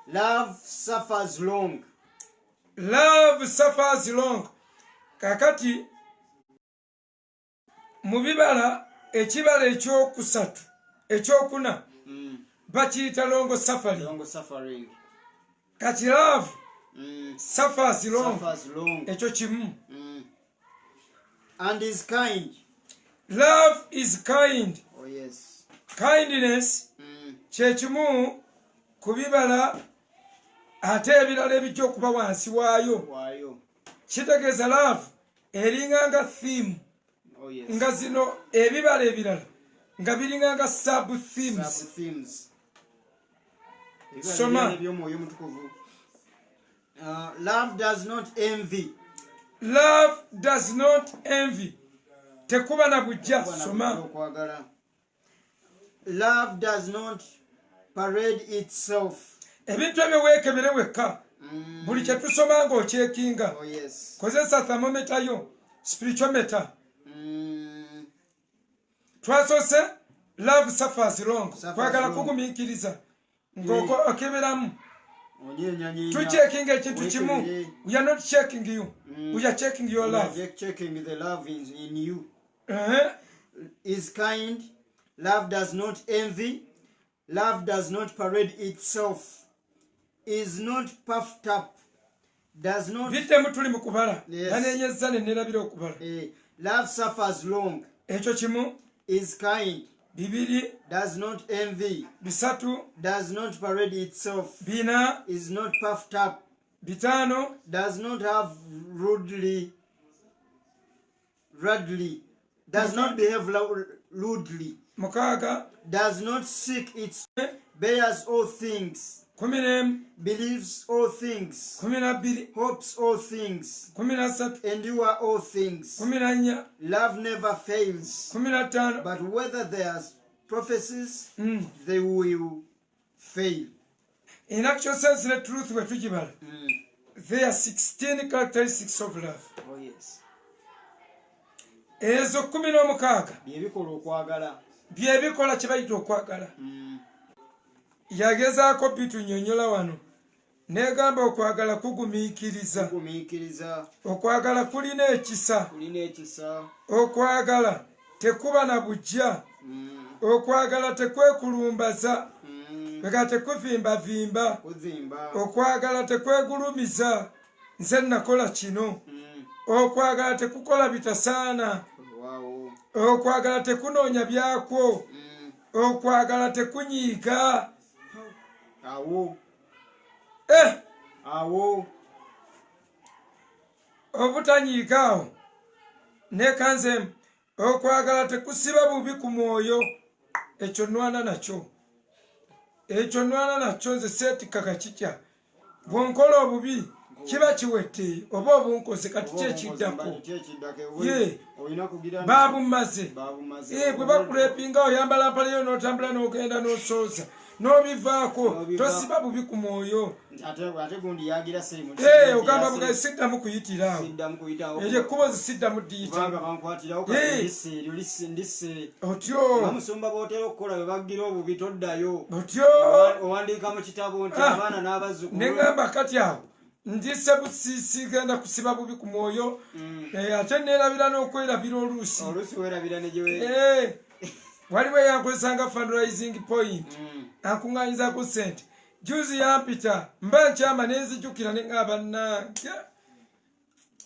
[SPEAKER 1] Love suffers long.
[SPEAKER 2] Love suffers long. Kakati mu bibala ekibala ekyokusatu ekyokuna bakiyita long suffering. Kati love suffers long. Ekyo kimu.
[SPEAKER 1] And is kind.
[SPEAKER 2] Love is kind.
[SPEAKER 1] Oh yes.
[SPEAKER 2] Kindness kye kimu ku bibala ate ebirala ebijja okuba wansi waayo. Kitegeeza love eringa nga theme.
[SPEAKER 1] Oh yes.
[SPEAKER 2] Nga zino ebibala ebirala nga biringa nga sub themes. Soma.
[SPEAKER 1] Love does not envy.
[SPEAKER 2] Love does not envy. Tekuba na bujja. Soma.
[SPEAKER 1] Love does not parade itself.
[SPEAKER 2] Ebintu ebyo weekebere wekka. Buli kye tusoma ng'okyekinga.
[SPEAKER 1] Oh yes.
[SPEAKER 2] Kozesa thermometer yo, spiritual meter. Twasose love suffers long. Kwagala kugumiikiriza. Ng'okeberamu. Tuchecking ekintu kimu. We are not checking you. We are checking your love.
[SPEAKER 1] We are checking the love in you. Is kind. Love does not envy. Love does not parade itself. Is not puffed up. Does not. Yes. Love suffers long. Is kind.
[SPEAKER 2] Bibiri.
[SPEAKER 1] Does not envy.
[SPEAKER 2] Bisatu.
[SPEAKER 1] Does not parade itself.
[SPEAKER 2] Bina.
[SPEAKER 1] Is not puffed up.
[SPEAKER 2] Bitano.
[SPEAKER 1] Does not have rudely. Does not behave rudely.
[SPEAKER 2] Mukaga.
[SPEAKER 1] Does not seek its. Bears all things.
[SPEAKER 2] Kuminem.
[SPEAKER 1] Believes all things.
[SPEAKER 2] Kuminabiri.
[SPEAKER 1] Hopes all things.
[SPEAKER 2] Kuminasatu.
[SPEAKER 1] Endure all things.
[SPEAKER 2] Kuminanya.
[SPEAKER 1] Love never fails.
[SPEAKER 2] Kuminatano.
[SPEAKER 1] But whether there's prophecies, they will fail.
[SPEAKER 2] In actual sense, the truth we talk there are 16 characteristics of love.
[SPEAKER 1] Oh yes.
[SPEAKER 2] Ezo 16.
[SPEAKER 1] Byebikola okwagala.
[SPEAKER 2] Byebikola kye bayita okwagala. Yagezaako bitunyonyola wano. Negamba okwagala kugumiikiriza. Okwagala kulina ekisa. Okwagala tekuba na bujja. Okwagala tekwekulumbaza. Bega tekuvimba. Okwagala tekwegulumiza. Nze nakola kino. Okwagala tekukola bitasaana. Okwagala tekunoonya byakwo. Okwagala tekunyiiga.
[SPEAKER 1] Awo.
[SPEAKER 2] Obutanyiigaawo. Nekanze okwagala tekusiba bubi ku mwoyo. Ekyo nwana nakyo nze seetikaka kikya. Bw'onkola obubi kiba kiwedde oba obunkoze kati kyekiddako. Ye baabumaze. Bwe bakuleepinga oyambala mpale yo n'otambula n'ogenda n'osooza. Nobivaako tosiba bubi ku mwoyo.
[SPEAKER 1] Ate gundi yagira sirimu.
[SPEAKER 2] Ogamba buga siddamu kuyitirawo. Eryo ekkubo zisiddamu diyita. Otyo.
[SPEAKER 1] Bamusumba b'otera okukola bwe baggira obubi toddayo.
[SPEAKER 2] Otyo.
[SPEAKER 1] Owandiika mu kitabo nti abaana n'abazzukulu.
[SPEAKER 2] Ne ngamba kati awo ndise busiisi genda kusiba bubi ku mwoyo. Ate neerabira n'okwerabira oluusi.
[SPEAKER 1] Oluusi weerabira ne gye
[SPEAKER 2] waliwo yankozesanga fundraising point akuŋŋanyiza ku ssente juzi yampita mba nkyama nenzijukira neŋŋaba nange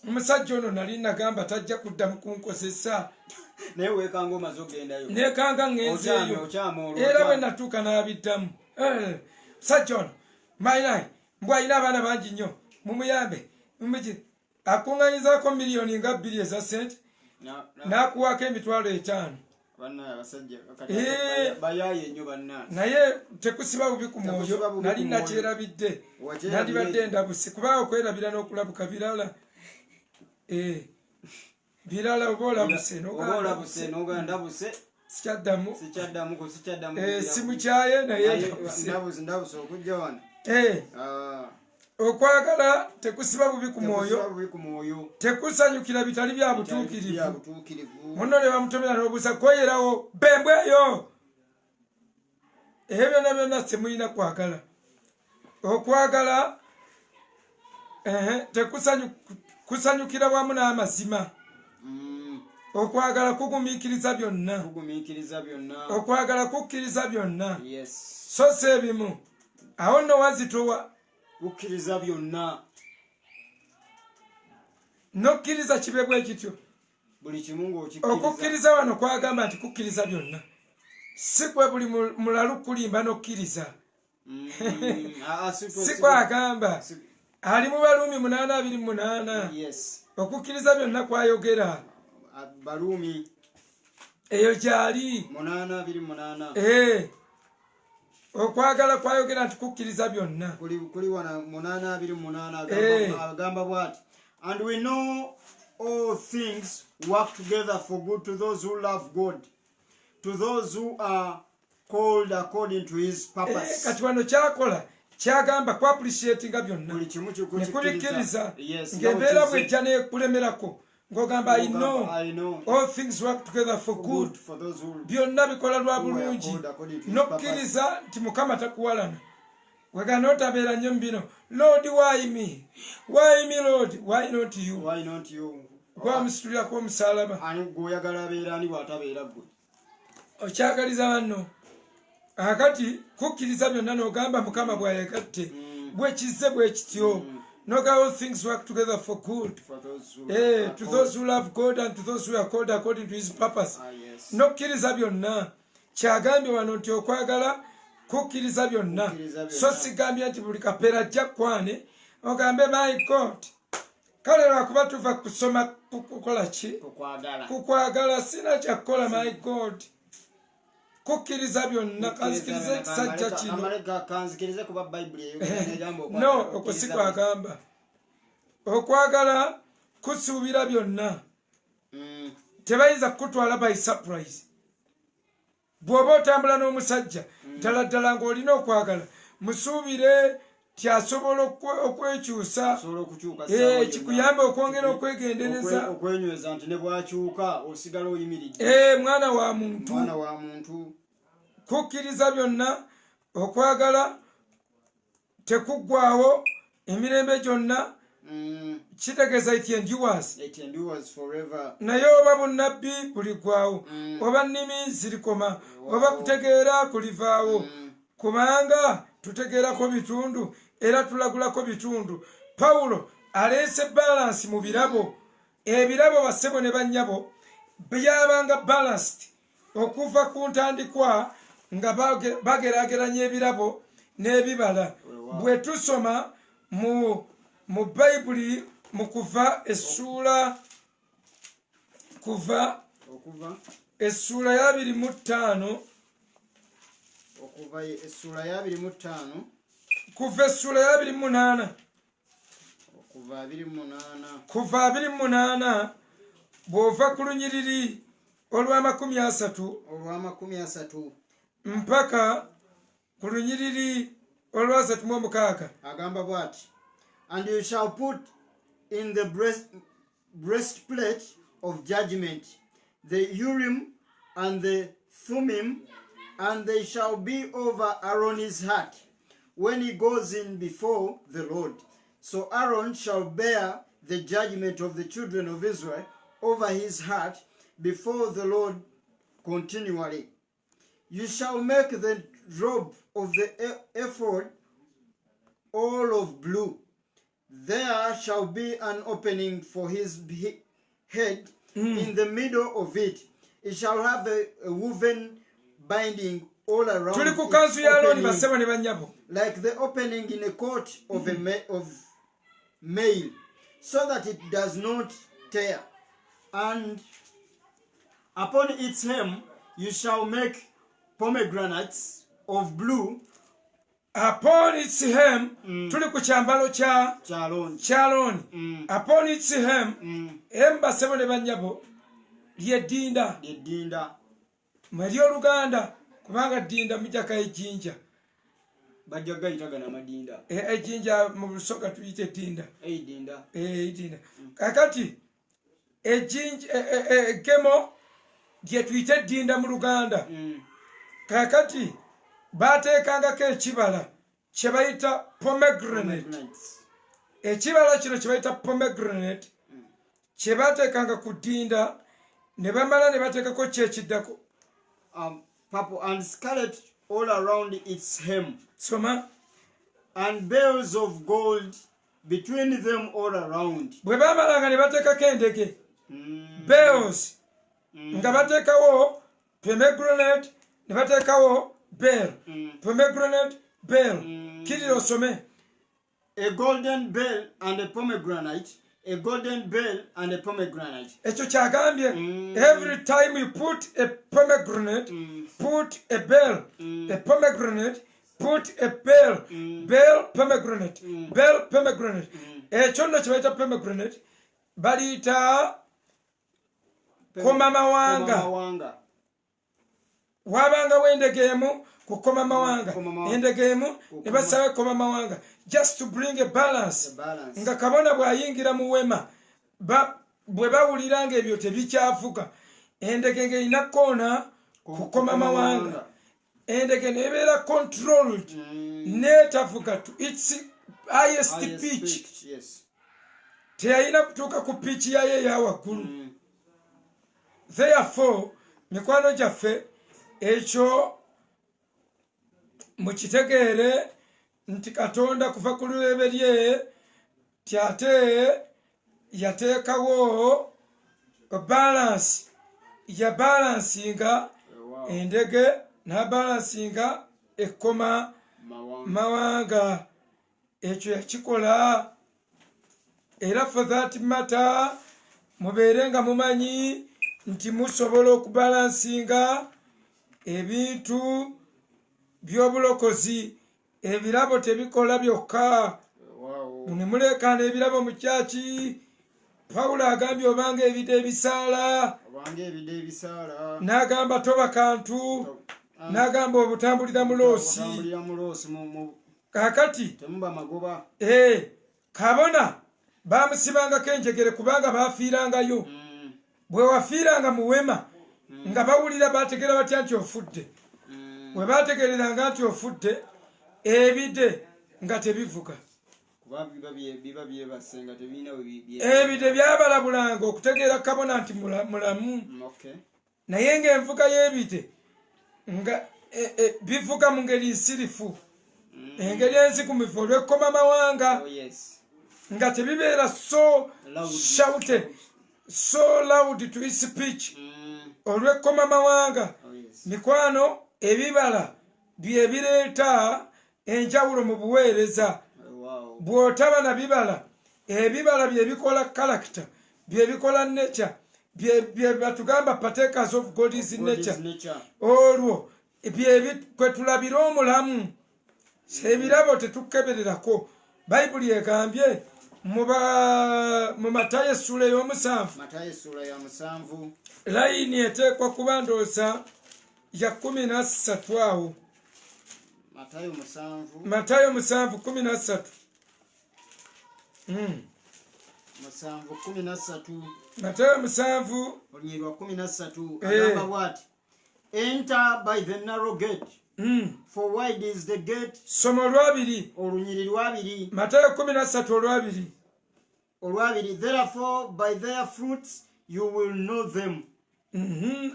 [SPEAKER 2] omusajja ono nali nagamba tajja kuddamu kunkozesa
[SPEAKER 1] naye weekanga omaze ogendayo
[SPEAKER 2] nekanga ŋŋenzeeyo era bwe natuuka n'abiddamu musajja ono mainayi mbw alina abaana bangi nnyo mumuyambe akuŋŋanyizaako miliyoni nga 2 eza ssente n'akuwaako emitwalo 5 naye tekusiba bubi ku mwoyo nali nakyerabidde nandibadde ndabuse kubanga okwerabira n'okulabuka birala birala oba olabuse
[SPEAKER 1] ndabuse
[SPEAKER 2] sikyaddamu simukyaye naye
[SPEAKER 1] ndabuse okujja wano
[SPEAKER 2] okwagala tekusiba bubi ku mwoyo tekusanyukira bitali bya butuukirivu muno ne bamutomera n'obuuza koyerawo bembweyo ebyo byonna byonna temulina kwagala okwagala kusanyukira wamu n'amazima okwagala kugumiikiriza byonna okwagala kukkiriza byonna so si ebimu awo nno wazitowa
[SPEAKER 1] kukkiriza byonna
[SPEAKER 2] nokkiriza kibe bwe kityo
[SPEAKER 1] buli kimu ng'okikkiriza
[SPEAKER 2] okukkiriza wano kwagamba nti kukkiriza byonna si kwe buli mulalu kulimba nokkiriza si kwagamba ali mu Baluumi 8:28 okukkiriza byonna kwayogera
[SPEAKER 1] Baluumi
[SPEAKER 2] eyo gyali
[SPEAKER 1] 8:28
[SPEAKER 2] okwagala kwayogera nti kukkiriza byonna
[SPEAKER 1] kuli wana 8:28 agamba bwati and we know all things work together for good to those who love God, to those who are called according to his purpose.
[SPEAKER 2] Kati wano kyakola kyagamba ku appreciatinga byonna
[SPEAKER 1] ne
[SPEAKER 2] kubikkiriza ng'embeera bwejja n'ekulemerako ng'ogamba I know all things work together for good byonna bikola lwa bulungi n'okkiriza nti Mukama takuwalana wega n'otabeera nnyo mu bino Lord why me Lord why not you gwamusitulirako omusalaba
[SPEAKER 1] gw'oyagala abeera ani bw'atabeera gwe
[SPEAKER 2] okyagaliza banno akati kukkiriza byonna n'ogamba Mukama bw'ayegatte bwekize bwe kityo n'ogamba all things work together for good to those who love God and to those who are called according to his purpose n'okkiriza byonna kyagambye wano nti okwagala kukkiriza byonna so sigambye nti buli kapeera ajja kwane ogambe my God kale lwakuba tuva kusoma kukola ki kukwagala sina kyakukola my God kukkiriza byonna kanzikiriza ekisajja kino no okusikwagamba okwagala kusuubira byonna tebayinza kukutwala by surprise bw'oba otambula n'omusajja ddala ddala ng'olina okwagala musuubire tyasobola okwekyusa kikuyambe okwongera okwegendereza
[SPEAKER 1] okwenyweza nti ne bwakyuka osigala oyimiridde
[SPEAKER 2] mwana wa muntu kukkiriza byonna okwagala tekuggwaawo emirembe gyonna kitegeeza it endures naye oba bunnabbi buliggwaawo oba nnimi zirikoma oba kutegeera kulivaawo kubanga tutegeerako bitundu era tulagulako bitundu Pawulo aleese balansi mu birabo ebirabo bassebo ne bannyabo byabanga balanced okuva ku ntandikwa nga bageraageranya ebirabo n'ebibala bwe tusoma mu Bayibuli mu Kuva essula ya 25
[SPEAKER 1] okuva essula ya 25
[SPEAKER 2] kuva essula ya 28 kuva 28 bw'ova ku lunyiriri olw'amakumi 30 mpaka ku lunyiriri olwa 36
[SPEAKER 1] agamba bw'ati and you shall put in the breastplate of judgment the Urim and the Thummim, and they shall be over Aaron's heart when he goes in before the Lord. So Aaron shall bear the judgment of the children of Israel over his heart before the Lord continually. You shall make the robe of the ephod all of blue. There shall be an opening for his head in the middle of it. It shall have a woven binding all around
[SPEAKER 2] tuli
[SPEAKER 1] its
[SPEAKER 2] ku kanzu ya Alooni
[SPEAKER 1] opening,
[SPEAKER 2] basebo ne bannyabo
[SPEAKER 1] like the opening in a coat of of mail, so that it does not tear. And upon its hem you shall make pomegranates of blue.
[SPEAKER 2] upon its hem tuli ku kyambalo kya Alooni upon its hem hem basebo ne bannyabo lyeddinda mwe ly'Oluganda kubanga ddinda mujjako ejjinja
[SPEAKER 1] bajja gayitagana amadinda
[SPEAKER 2] ejjinja mu Busoga tuyita eddinda
[SPEAKER 1] eidinda
[SPEAKER 2] kakati eggemo lye tuyita eddinda mu Luganda kakati baateekangako ekibala kye bayita pomegranate. Ekibala kino kye bayita pomegranate kye baateekanga ku ddinda ne bamala ne bateekako kyekiddako
[SPEAKER 1] purple and scarlet all around its hem.
[SPEAKER 2] Soma.
[SPEAKER 1] And bells of gold between them all around.
[SPEAKER 2] Bwe baamalanga ne bateekako endege bells nga bateekawo pomegranate ne bateekawo bell pomegranate bell kirira osome.
[SPEAKER 1] A golden bell and a pomegranate, a golden bell and a pomegranate.
[SPEAKER 2] Ekyo kyagambye every time you put a pomegranate put a bell a pomegranate put a bell bell pomegranate bell pomegranate. Ekyo nno kye bayita pomegranate baliyita komamawanga. Wabangawo endege emu ku komamawanga endege emu ne basawo komamawanga just to bring a balance. Nga kabona bw'ayingira mu wema bwe bawulira nga ebyo tebikyavuga endege ng'erina koona ku komamawanga endege nebeera controlled n'etavuga to its highest pitch. Teyalina kutuuka ku pichi yayo eya waggulu. Therefore mikwano gyaffe ekyo mukitegeere nti Katonda kuva ku lubereberye tyate yateekawo balance yabalansinga endege n'abalansinga ekkoma mawanga. Ekyo yakikola era for that matter mubeere nga mumanyi nti musobola okubalansinga ebintu by'obulokozi. Ebirabo tebikola byokka. Ne mulekaana ebirabo mu kyaki. Pawulo agambye obanga ebide ebisaala n'agamba toba kantu n'agamba obutambulira mu loosi. Kaakati kabona baamusibangako enjegere kubanga baafiirangayo. Bwe wafiiranga mu wema nga bawulira baategeera batya nti ofudde. Bwe baategeereranga nti ofudde ebide nga tebivuga. Ebide byabalabulanga okutegeera kabona nti mulamu. Naye ng'envuga y'ebide nga bivuga mu ngeri nsirifu engeri enzigumivu olw'ekkomamawanga nga tebibeera so shouted so loud to its pitch olw'ekkomamawanga. Mikwano ebibala bye bireeta enjawulo mu buweereza. Bw'otaba na bibala ebibala bye bikola character bye bikola nature bye batugamba partakers of God's nature. Olwo kwe tulabira omulamu. Ebirabo tetukebererako. Bayibuli egambye mu Matayo essula ey'omusanvu layini eteekwa kuba ndoosa ya 13 awo. Matayo 7:13. Matayo
[SPEAKER 1] 7:13 agamba bw'ati, enter by the narrow gate, for wide is the gate.
[SPEAKER 2] Somo olwabiri.
[SPEAKER 1] Olunyiri lwabiri.
[SPEAKER 2] Matayo 13:2.
[SPEAKER 1] Therefore by their fruits you will know them.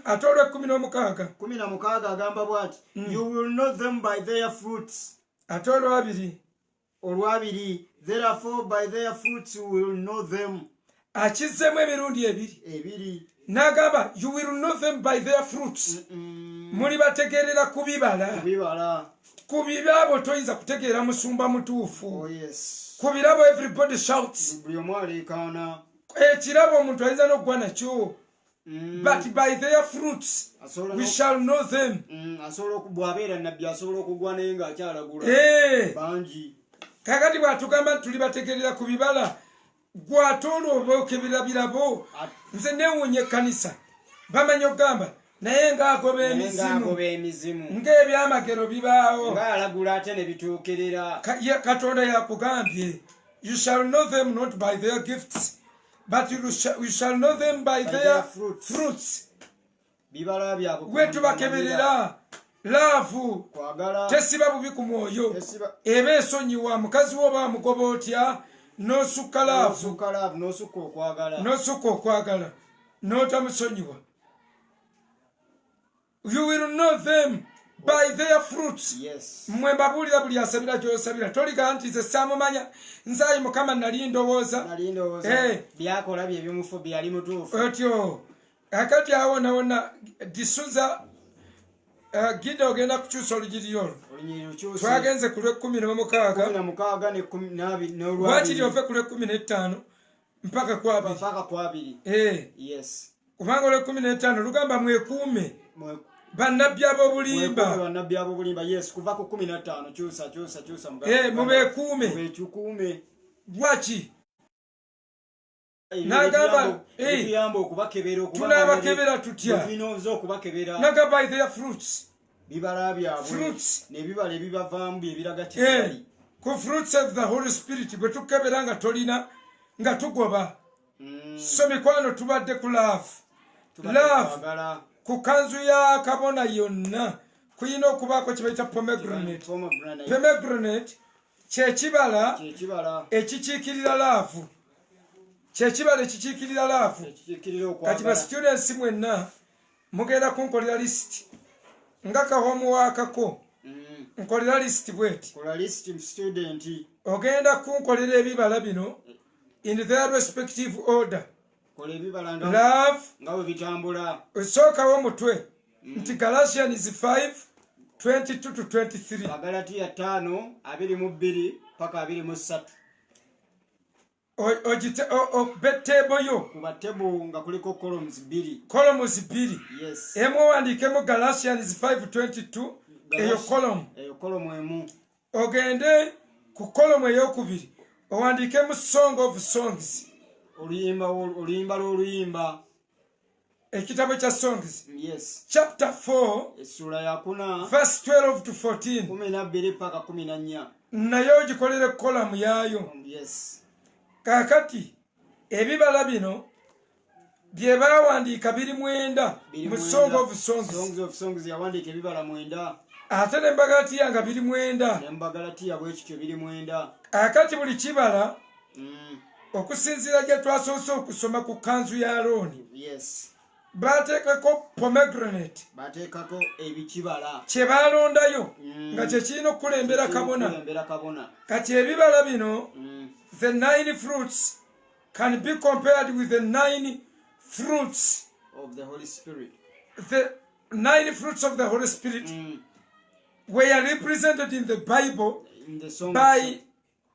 [SPEAKER 2] ate olw'ekkumi n'omukaaga
[SPEAKER 1] 16 agamba bw'ati you will know them by their fruits.
[SPEAKER 2] ate olwabiri
[SPEAKER 1] therefore by their fruits you will know them.
[SPEAKER 2] akizzemu emirundi ebiri n'agamba you will know them by their fruits. muli bategeerera ku bibala. ku birabo toyinza kutegeera musumba mutuufu. ku birabo everybody shouts. ekirabo omuntu ayinza n'okugwa nakyo. But by their fruits we shall know them. Kakati bw'atugamba tuli bategeerera ku bibala gw'ate olwo okebera birabo. Nze neewuunya ekkanisa bamanyi okugamba naye ng'agoba emizimu ng'ebyamagero bibaawo Katonda yakugambye you shall know them not by their gifts but you shall know them by their fruits. Gwe tubakeberera laavu tesiba bubi ku mwoyo eba esonyiwa mukazi wo oba mugoba otya n'osukka laavu n'osukka okwagala n'otamusonyiwa. You will know them by their fruits. Mwe mbabuulira buli asabira gy'osabira toliga nti nze saamumanya nzaayi mukama nali ndowooza
[SPEAKER 1] byakola bye bimufu byali mutuufu
[SPEAKER 2] otyo akati awo nawona disuza gida ogenda kukyusa olugiri olwo twagenze ku lw'e16 wakiri ove ku lw'e15 mpaka ku 2 kubanga olw'e15 lugamba mwekuume bannabbi ab'obulimba
[SPEAKER 1] kuva ku 15 kyusa
[SPEAKER 2] mubeekuume lwaki n'agamba tunaabakebera tutya naga by their fruits
[SPEAKER 1] bibala byabwe n'ebibala ebibavaamu byebiraga kibali
[SPEAKER 2] ku fruits of the Holy Spirit bwe tukebera nga tolina nga tugoba. So mikwano tubadde ku love ku kanzu ya kabona yonna kuyina okubaako kye bayita pomegranate. Pomegranate kyekibala ekikiikirira laavu. Kyekibala ekikiikirira laavu. Kati ba students mwenna mugenda kunkolera list nga kahomuwaakako nkolera list bweti ogenda kunkolera ebibala bino in their respective order. Love osookawo mutwe nti Galatians 5:22-23
[SPEAKER 1] Galatiya 5:22 paka 23
[SPEAKER 2] betebo yo
[SPEAKER 1] kuba tebo nga kuliko columns 2
[SPEAKER 2] emu owandiikemu Galatians 5:22 eyo column
[SPEAKER 1] emu
[SPEAKER 2] ogende ku column ey'okubiri owandiikemu Song of Songs
[SPEAKER 1] oluyimba
[SPEAKER 2] ekitabo kya Songs chapter 4
[SPEAKER 1] essula ya 4
[SPEAKER 2] verse 12-14
[SPEAKER 1] 12 paka 14
[SPEAKER 2] naye ogikolere column yaayo. Kakati ebibala bino bye baawandiika biri 9 mu Song of Songs
[SPEAKER 1] yawandiika ebibala 9
[SPEAKER 2] ate ne Mbagalatiya nga biri 9
[SPEAKER 1] ne Mbagalatiya bwekityo biri 9.
[SPEAKER 2] Akati buli kibala okusinziira gye twasoose okusoma ku kanzu ya Alooni baateekako pomegranate
[SPEAKER 1] baateekako ebikibala
[SPEAKER 2] kye baalondayo nga kye kirina okukulembera kabona. Kati ebibala bino the 9 fruits can be compared with the 9 fruits
[SPEAKER 1] of the Holy Spirit.
[SPEAKER 2] The 9 fruits of the Holy Spirit were represented in the Bible by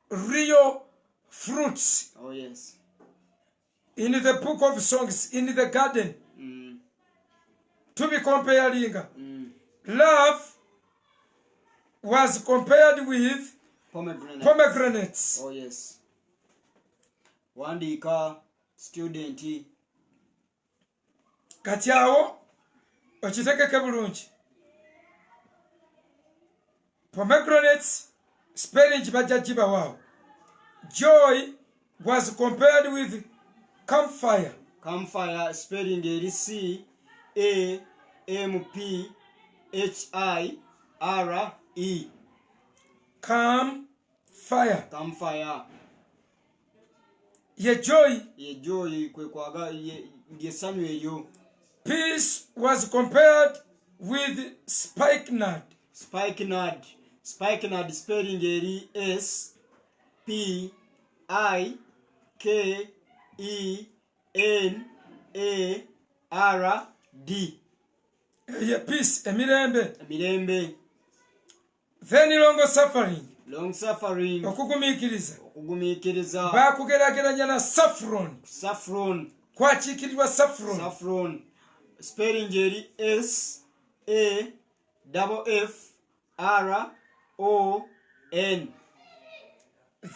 [SPEAKER 2] real fruits. In the book of Songs, in the garden, to be comparing. Love was compared with pomegranates.
[SPEAKER 1] Wandika student
[SPEAKER 2] kati awo okitegeke bulungi. Pomegranates spelling bajja gibawo. Joy was compared with campfire.
[SPEAKER 1] Campfire spelling eri CAMPHIRE.
[SPEAKER 2] Campfire.
[SPEAKER 1] Campfire.
[SPEAKER 2] Ye joy
[SPEAKER 1] kwe kwaga ye sanyu eyo
[SPEAKER 2] Peace was compared with spikenard.
[SPEAKER 1] Spikenard. Spikenard spelling eri S P I K E N A R D.
[SPEAKER 2] Peace, emirembe.
[SPEAKER 1] Emirembe.
[SPEAKER 2] Then long suffering.
[SPEAKER 1] Long suffering.
[SPEAKER 2] Okugumikiriza.
[SPEAKER 1] Okugumikiriza.
[SPEAKER 2] Bakugeraganya na saffron.
[SPEAKER 1] Saffron.
[SPEAKER 2] Kwachikirirwa saffron.
[SPEAKER 1] Saffron. Spelling eri S A F R O N.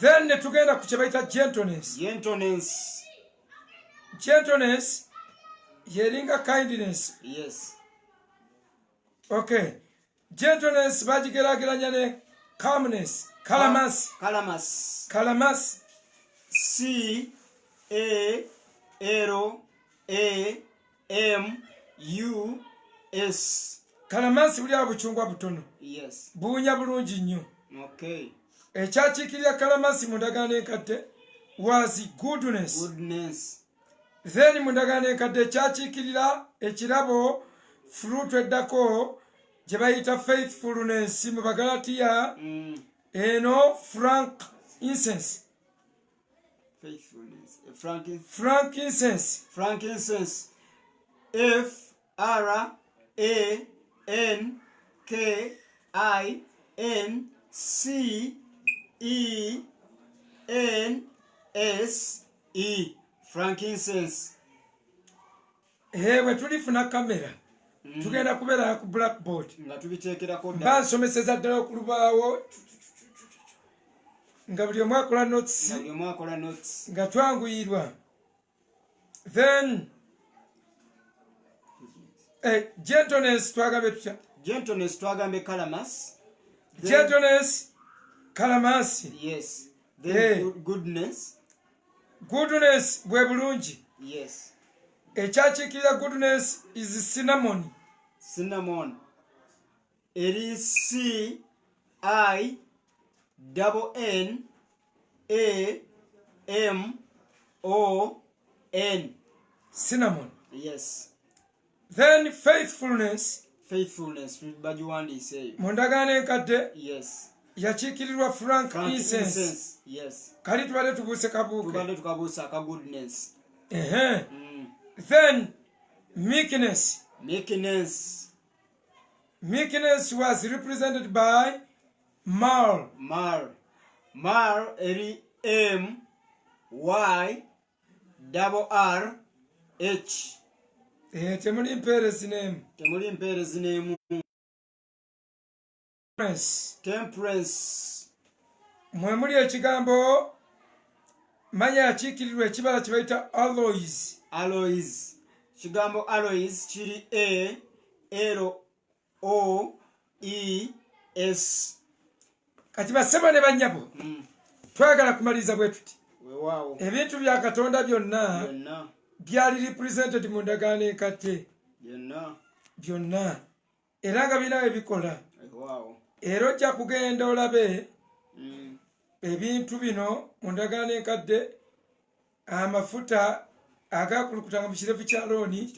[SPEAKER 2] Then tugenda ku kyebayita gentleness.
[SPEAKER 1] Gentleness.
[SPEAKER 2] Gentleness yeringa kindness.
[SPEAKER 1] Yes.
[SPEAKER 2] Okay. Gentleness bagigeraganya ne calmness. Calamus.
[SPEAKER 1] Calamus.
[SPEAKER 2] Calamus.
[SPEAKER 1] C A L A M U S.
[SPEAKER 2] Calamus buli abuchungwa butono.
[SPEAKER 1] Yes.
[SPEAKER 2] Buunya bulungi nnyo.
[SPEAKER 1] Okay.
[SPEAKER 2] Ekyakikirira Calamus mu ndagaano enkadde was goodness.
[SPEAKER 1] Goodness.
[SPEAKER 2] Then mu ndagaano enkadde ekyakikirira ekirabo fruit eddako gye bayita faithfulness mu Bagalatiya. Eno frankincense.
[SPEAKER 1] Faithfulness.
[SPEAKER 2] Frankincense.
[SPEAKER 1] Frankincense. F R A N K I N C E N S E. Frankincense.
[SPEAKER 2] Bwe tulifuna kamera tugenda kubeera ku blackboard
[SPEAKER 1] Nga tubiteekerako ddala.
[SPEAKER 2] bansomeseza ddala ku lubaawo nga buli omu akola notes
[SPEAKER 1] Buli omu akola notes.
[SPEAKER 2] nga twanguyirwa. Then gentleness twagambye tutya?
[SPEAKER 1] Gentleness twagambe calamus.
[SPEAKER 2] Gentleness calamus.
[SPEAKER 1] Yes. Then goodness.
[SPEAKER 2] Goodness bwe bulungi.
[SPEAKER 1] Yes.
[SPEAKER 2] Ekyakikirira goodness is cinnamon.
[SPEAKER 1] Cinnamon. It is C I N A M O N.
[SPEAKER 2] Cinnamon.
[SPEAKER 1] Yes.
[SPEAKER 2] Then faithfulness.
[SPEAKER 1] Faithfulness. Bagiwandiise.
[SPEAKER 2] Mu ndagaano enkadde.
[SPEAKER 1] Yes.
[SPEAKER 2] Yakiikirirwa frankincense.
[SPEAKER 1] Yes.
[SPEAKER 2] Kali tubadde tubuuse kabuuke.
[SPEAKER 1] Tubadde tukabuusa ka goodness.
[SPEAKER 2] Then meekness.
[SPEAKER 1] Meekness.
[SPEAKER 2] Meekness was represented by Mar.
[SPEAKER 1] Mar eri M Y R H.
[SPEAKER 2] Temuli mpeerezi n'emu.
[SPEAKER 1] Temuli mpeerezi n'emu. Temperance.
[SPEAKER 2] Mwe muli ekigambo manya yakiikirirwa ekibala kye bayita aloes.
[SPEAKER 1] Aloes. Kigambo aloes kiri A L O E S.
[SPEAKER 2] Kati basema ne bannyabo twagala kumaliriza bwe tuti
[SPEAKER 1] weewaawo
[SPEAKER 2] ebintu bya Katonda byonna byali represented mu ndagaano enkadde byonna era nga birina ebikola. Era ojja kugenda olabe ebintu bino mu ndagaano enkadde amafuta agakulukutanga mu kirevu kya Alooni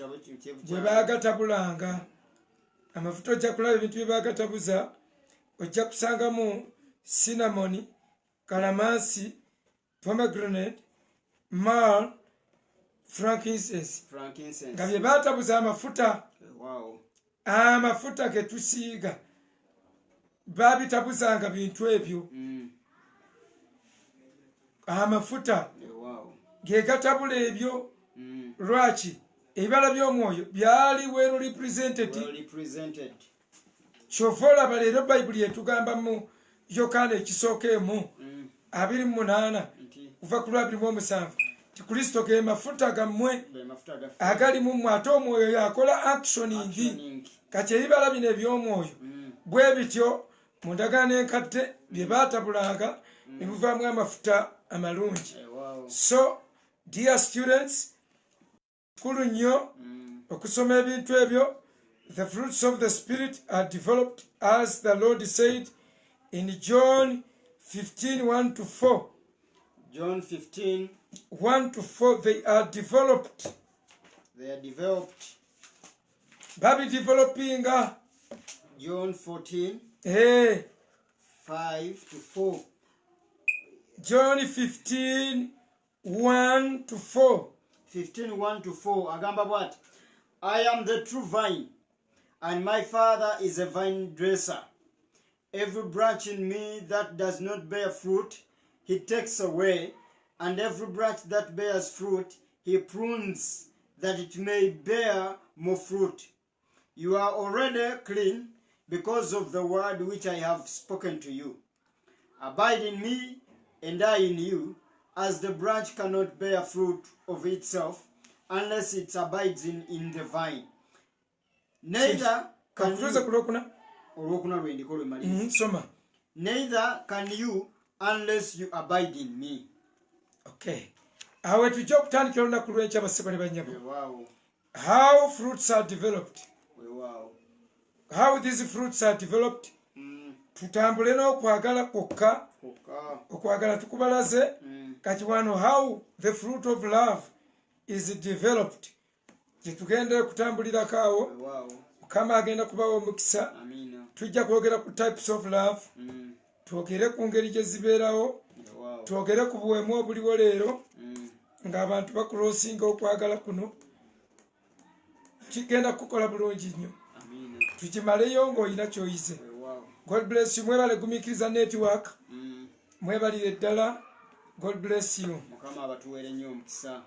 [SPEAKER 2] gye baagatabulanga. Amafuta ojja kulaba ebintu bye baagatabuza ojja kusangamu cinnamon, calamansi, pomegranate, myrrh, frankincense nga bye baatabuza amafuta. Amafuta ge tusiiga baabitabuzanga bintu ebyo. Amafuta ge gatabula ebyo. Lwaki? Ebibala by'omwoyo byali well represented. Kyova olaba leero bayibuli etugamba mu Yokaana ekisooka emu 28 kuva ku 27 ti Kristo ge mafuta gammwe agali mu mmwe ate omwoyo yakola actioning. Kati ebibala bino eby'omwoyo bwe bityo mu ndagaano enkadde bye baatabulanga ne buvaamu amafuta amalungi. So dear students, kulu nnyo okusoma ebintu ebyo. The fruits of the Spirit are developed as the Lord said in John 15:1-4.
[SPEAKER 1] John 15:1-4.
[SPEAKER 2] They are developed babidevelopinga.
[SPEAKER 1] John 14,
[SPEAKER 2] Eh,
[SPEAKER 1] 5 to 4.
[SPEAKER 2] John 15, 1 to 4.
[SPEAKER 1] 15, 1 to 4. Agamba what? I am the true vine, and my Father is a vine dresser. Every branch in me that does not bear fruit, he takes away, and every branch that bears fruit, he prunes, that it may bear more fruit. You are already clean because of the word which I have spoken to you. Abide in me, and I in you, as the branch cannot bear fruit of itself unless it abides in the vine. Neither can you, neither can you unless you abide in me.
[SPEAKER 2] Okay. Awe tujja okutandikira olunaku ku lw'enkya basebale bannyabo.
[SPEAKER 1] Wow.
[SPEAKER 2] How fruits are developed.
[SPEAKER 1] Wow.
[SPEAKER 2] How these fruits are developed. Tutambule n'okwagala kwokka. Okwagala tukubalaze. Kati wano how the fruit of love is developed. Gyetugenda kutambulirako awo. Mukama agenda kubawa omukisa. Tujja kwogera ku types of love. Twogere ku ngeri gye zibeerawo. Twogere ku buwemu obuliwo leero. Ng'abantu bakulosinga okwagala kuno. Kigenda kukola bulungi nnyo. Tukimaleyo ng'olina ky'oyize. God bless you. Mwebale gumiikiriza network. Mwebalire ddala. God bless you.
[SPEAKER 1] Mukama abatuweere nnyo omukisa.